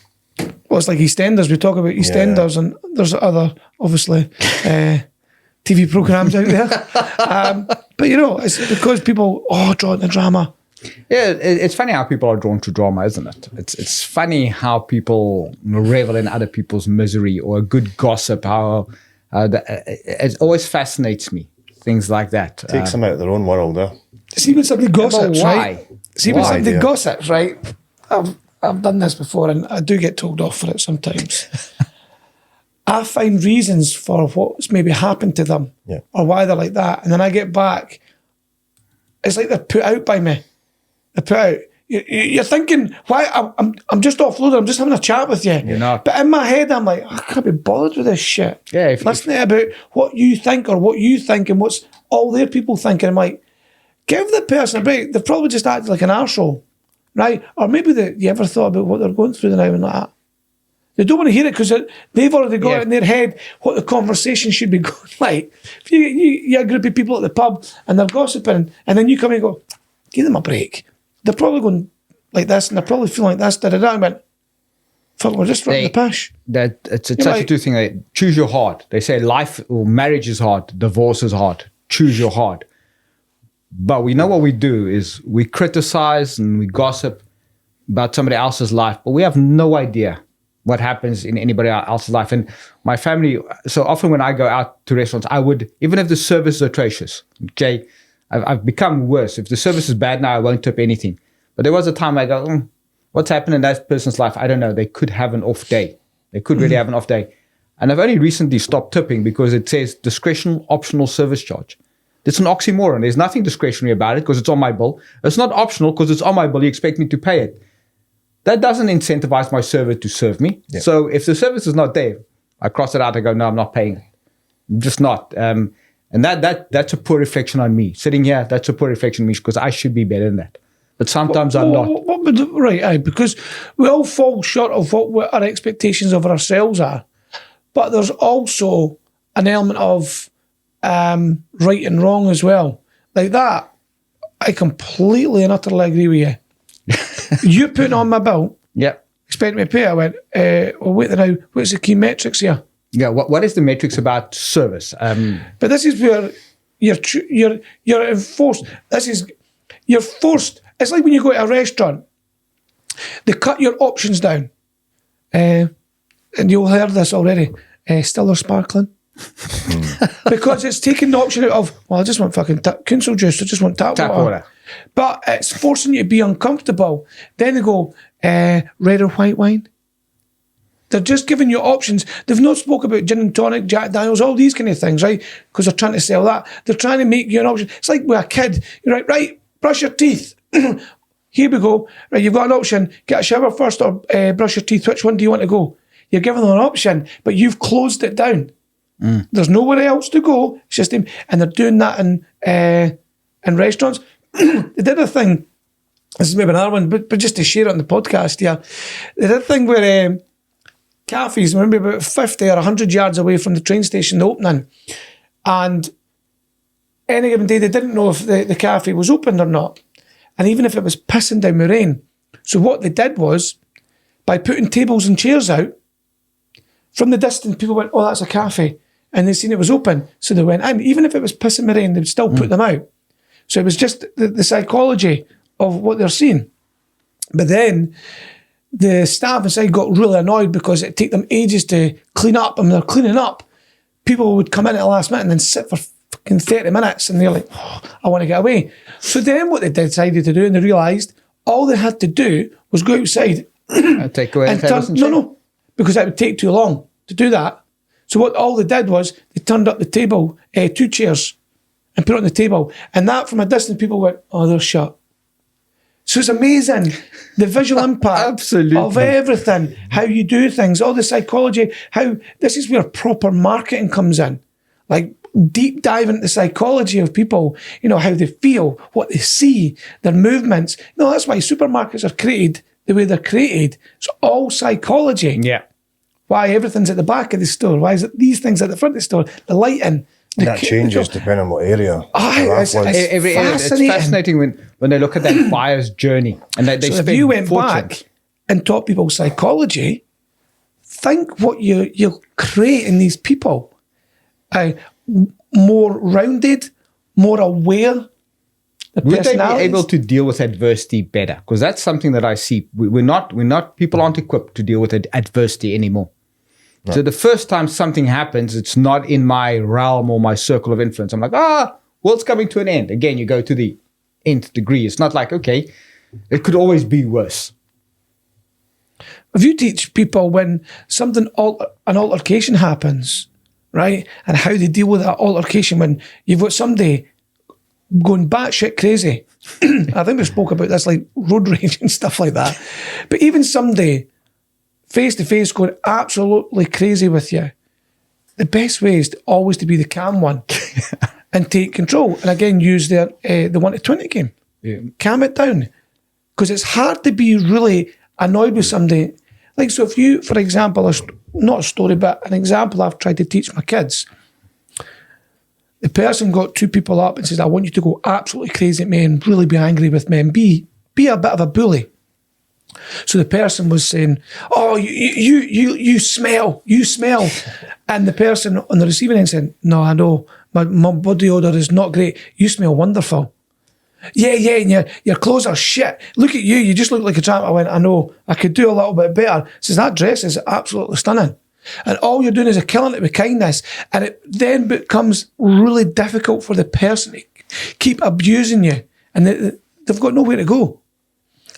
Well, it's like EastEnders. We talk about EastEnders, and there's other, obviously, TV programmes out there. But, it's because people, drawn to drama. Yeah, it's funny how people are drawn to drama, isn't it? It's funny how people revel in other people's misery or a good gossip. It always fascinates me, things like that. Takes them out of their own world, See, when somebody gossips, right? See, when somebody dear? gossips, right? I've done this before, and I do get told off for it sometimes. I find reasons for what's maybe happened to them or why they're like that. And then I get back. It's like they're put out by me. They're put out. You're thinking, why? I'm just offloading. I'm just having a chat with you. You're not. But in my head, I'm like, I can't be bothered with this shit. Yeah. Listening about what you think or what you think and what's all their people thinking. I'm like, give the person a break. They've probably just acted like an arsehole. Right? Or maybe you ever thought about what they're going through now and like that. They don't want to hear it because they've already got it in their head what the conversation should be going like. If you have a group of people at the pub and they're gossiping and then you come in and go, give them a break. They're probably going like this and they're probably feeling like this, da-da-da. I went, fuck, we're just running the pish. It's such a two thing. Choose your heart. They say life or marriage is hard, divorce is hard. Choose your heart. But we know what we do is we criticize and we gossip about somebody else's life, but we have no idea what happens in anybody else's life. And my family, so often when I go out to restaurants, I would, even if the service is atrocious, okay, I've become worse. If the service is bad now, I won't tip anything. But there was a time I go, what's happened in that person's life? I don't know. They could have an off day. They could really have an off day. And I've only recently stopped tipping because it says discretion optional service charge. It's an oxymoron. There's nothing discretionary about it because it's on my bill. It's not optional because it's on my bill. You expect me to pay it. That doesn't incentivize my server to serve me. Yeah. So if the service is not there, I cross it out. I go, no, I'm not paying it. I'm just not. And that's a poor reflection on me. Sitting here, that's a poor reflection on me because I should be better than that. But sometimes I'm not. Right, because we all fall short of what our expectations of ourselves are. But there's also an element of right and wrong as well. Like that, I completely and utterly agree with you. You putting on my bill, expect me to pay. I went, well, wait now, what's the key metrics here? Yeah, what is the metrics about service? But this is where you're enforced. You're forced. It's like when you go to a restaurant, they cut your options down. And you'll hear this already. Still or sparkling? Because it's taking the option out of, well, I just want fucking council juice, I just want tap water. But it's forcing you to be uncomfortable. Then they go, red or white wine? They're just giving you options. They've not spoke about gin and tonic, Jack Daniels, all these kind of things, right? Because they're trying to sell that. They're trying to make you an option. It's like with a kid. You're like, right, brush your teeth. Here we go. Right, you've got an option. Get a shower first or brush your teeth. Which one do you want to go? You're giving them an option, but you've closed it down. There's nowhere else to go. It's just him. And they're doing that in restaurants. They did a thing, this is maybe another one, but just to share it on the podcast, they did a thing where cafes, maybe about 50 or 100 yards away from the train station opening, and any given day they didn't know if the cafe was open or not, and even if it was pissing down with rain. So what they did was, by putting tables and chairs out, from the distance people went, oh, that's a cafe, and they seen it was open, so they went in. Even if it was pissing with rain, they'd still put them out. So it was just the psychology of what they're seeing. But then the staff inside got really annoyed because it took them ages to clean up, and they're cleaning up. People would come in at the last minute and then sit for fucking 30 minutes, and they're like, oh, I want to get away. So then what they decided to do, and they realised all they had to do was go outside take away the tables and chairs? No, because that would take too long to do that. So what all they did was they turned up the table, 2 chairs, and put it on the table. And that, from a distance, people went, oh, they're shut. So it's amazing, the visual impact Absolutely. of everything, how you do things, all the psychology, how this is where proper marketing comes in. Like deep dive into the psychology of people, how they feel, what they see, their movements. That's why supermarkets are created the way they're created. It's all psychology. Yeah. Why everything's at the back of the store? Why is it these things at the front of the store? The lighting. That changes depending on what area. It's fascinating when they look at that buyer's journey. And they so if you went back and taught people psychology, think what you're creating these people. More rounded, more aware. Would they be able to deal with adversity better? Because that's something that I see. People aren't equipped to deal with adversity anymore. No. So the first time something happens, it's not in my realm or my circle of influence. I'm like, world's coming to an end. Again, you go to the nth degree. It's not like, okay, it could always be worse. If you teach people when an altercation happens, right, and how they deal with that altercation when you've got somebody going batshit crazy. I think we spoke about this, like road rage and stuff like that. But even somebody face to face going absolutely crazy with you, the best way is always to be the calm one and take control. And again, use the 1 to 20 game. Yeah. Calm it down. Because it's hard to be really annoyed with somebody. Like, so if you, for example, not a story, but an example I've tried to teach my kids. The person got 2 people up and says, I want you to go absolutely crazy at me and really be angry with me and be a bit of a bully. So the person was saying, oh, you smell. And the person on the receiving end said, no, I know, my body odour is not great. You smell wonderful. Yeah, and your clothes are shit. Look at you just look like a tramp. I went, I know, I could do a little bit better. Says, that dress is absolutely stunning. And all you're doing is killing it with kindness. And it then becomes really difficult for the person to keep abusing you. And they've got nowhere to go.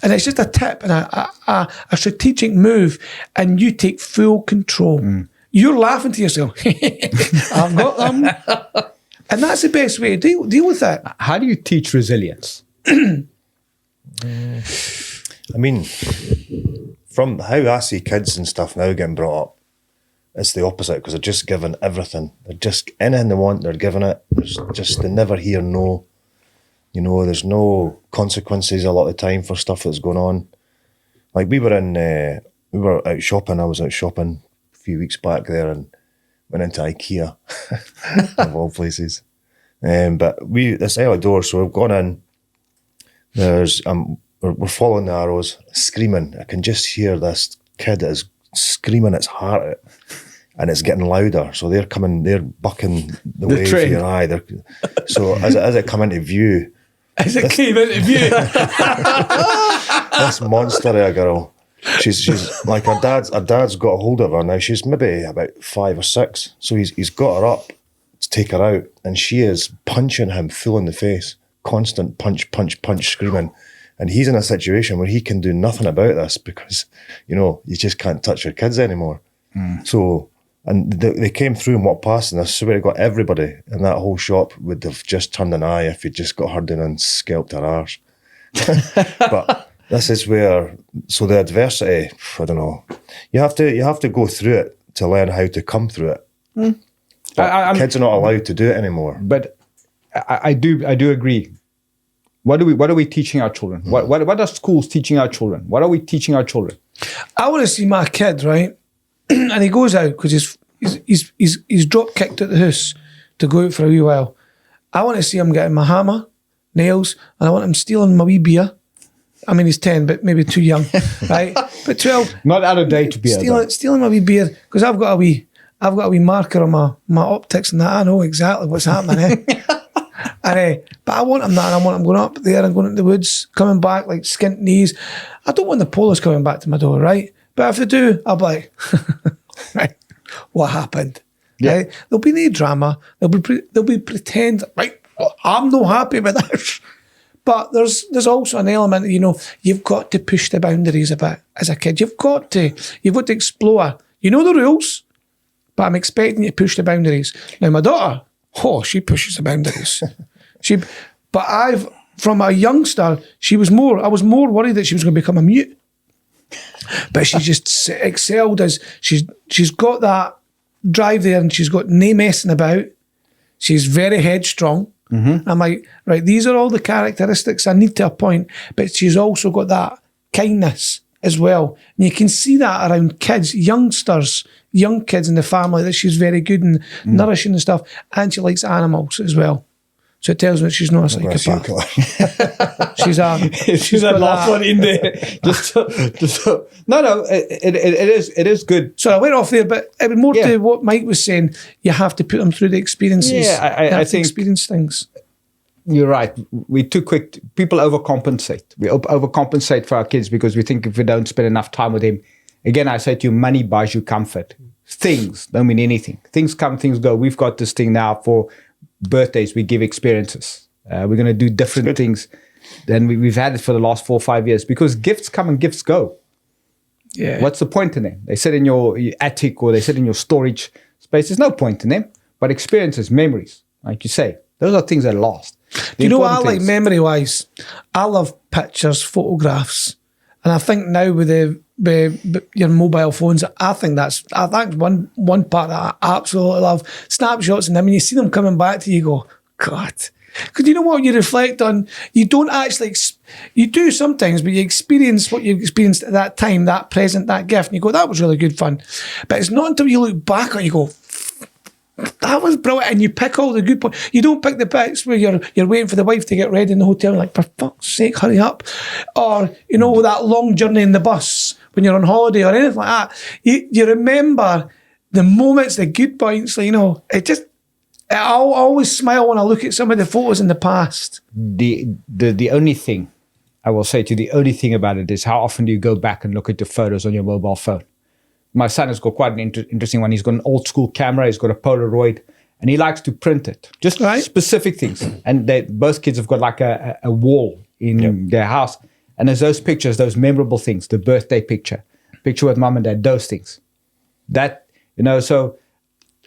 And it's just a tip and a strategic move. And you take full control. You're laughing to yourself. I've got them. And that's the best way to deal with it. How do you teach resilience? I mean, from how I see kids and stuff now getting brought up, it's the opposite, because they're just given everything. They're just anything they want, they're giving it. They never hear no. There's no consequences a lot of the time for stuff that's going on. Like we were out shopping. I was out shopping a few weeks back there and went into IKEA, of all places. But this early door, so we've gone in. We're following the arrows, screaming. I can just hear this kid is screaming its heart out, and it's getting louder. So they're bucking the way for your eye. So as it come into view, came into view, this monster of a girl. She's like her dad's got a hold of her now. She's maybe about 5 or 6. So he's got her up to take her out, and she is punching him full in the face. Constant punch, screaming. And he's in a situation where he can do nothing about this because, you just can't touch your kids anymore. So, and they came through and walked past, and I swear to God, everybody in that whole shop would have just turned an eye if he'd just got her down and scalped her arse. But this is where, so the adversity, I don't know, you have to go through it to learn how to come through it. But kids are not allowed to do it anymore. But I do agree. What are we teaching our children? What are schools teaching our children? What are we teaching our children? I want to see my kid, right? And he goes out because he's drop kicked at the house to go out for a wee while. I want to see him getting my hammer, nails, and I want him stealing my wee beer. I mean, he's 10, but maybe too young, right? But 12. Not out of date beer. Stealing my wee beer because I've got a wee marker on my optics and that. I know exactly what's happening. And but I want him that, and I want him going up there and going into the woods, coming back like skint knees. I don't want the police coming back to my door, right? But if they do, I'll be like, right, what happened? Yeah. Right? There'll be no drama. There'll be pretend, right? I'm not happy with this. But there's also an element, you've got to push the boundaries a bit as a kid. You've got to explore. You know the rules, but I'm expecting you to push the boundaries. Now my daughter, she pushes the boundaries. But from a youngster, I was more worried that she was going to become a mute. But she just excelled as she's got that drive there, and she's got no messing about. She's very headstrong. Mm-hmm. I'm like, right, these are all the characteristics I need to a point, but she's also got that kindness as well. And you can see that around kids, young kids in the family, that she's very good and nourishing and stuff. And she likes animals as well. So it tells me she's not a psychopath. she's a last one in there. It is good. So I went off there, but it was more to what Mike was saying. You have to put them through the experiences. Yeah, I think experience things. You're right. We're too quick. People overcompensate. We overcompensate for our kids because we think if we don't spend enough time with them. Again, I say to you, money buys you comfort. Things don't mean anything. Things come, things go. We've got this thing now for birthdays. We give experiences. We're going to do different things than we've had it for the last 4 or 5 years because gifts come and gifts go. Yeah. What's the point in them? They sit in your attic or they sit in your storage space. There's no point in them. But experiences, memories, like you say, those are things that last. Do you know what I like memory-wise? I love pictures, photographs. And I think now with your mobile phones, I think one part that I absolutely love. Snapshots, and then when you see them coming back to you, you go, God. Because you know what you reflect on? You don't actually, you do sometimes, but you experience what you experienced at that time, that present, that gift, and you go, that was really good fun. But it's not until you look back on it, you go, that was brilliant, and you pick all the good points. You don't pick the bits where you're waiting for the wife to get ready in the hotel, and like, for fuck's sake, hurry up. Or, that long journey in the bus when you're on holiday or anything like that. You remember the moments, the good points, I'll always smile when I look at some of the photos in the past. The only thing, I will say to you, the only thing about it is how often do you go back and look at the photos on your mobile phone? My son has got quite an interesting one. He's got an old school camera. He's got a Polaroid, and he likes to print it. Just specific things. And both kids have got like a wall in their house. And there's those pictures, those memorable things, the birthday picture with mom and dad, those things. So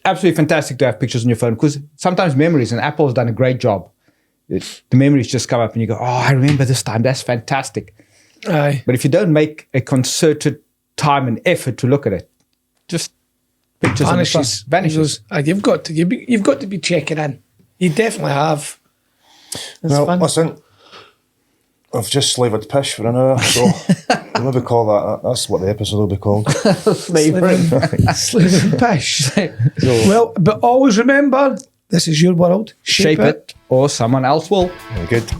absolutely fantastic to have pictures on your phone because sometimes memories, and Apple has done a great job. The memories just come up and you go, oh, I remember this time. That's fantastic. Aye. But if you don't make a concerted time and effort to look at it, just pictures vanishes. You've got to be checking in. You definitely have. It's fun. Listen, I've just slavered pish for an hour, so we'll maybe call that's what the episode will be called. Slavering pish. Well, but always remember, this is your world. Shape it or someone else will. Very good.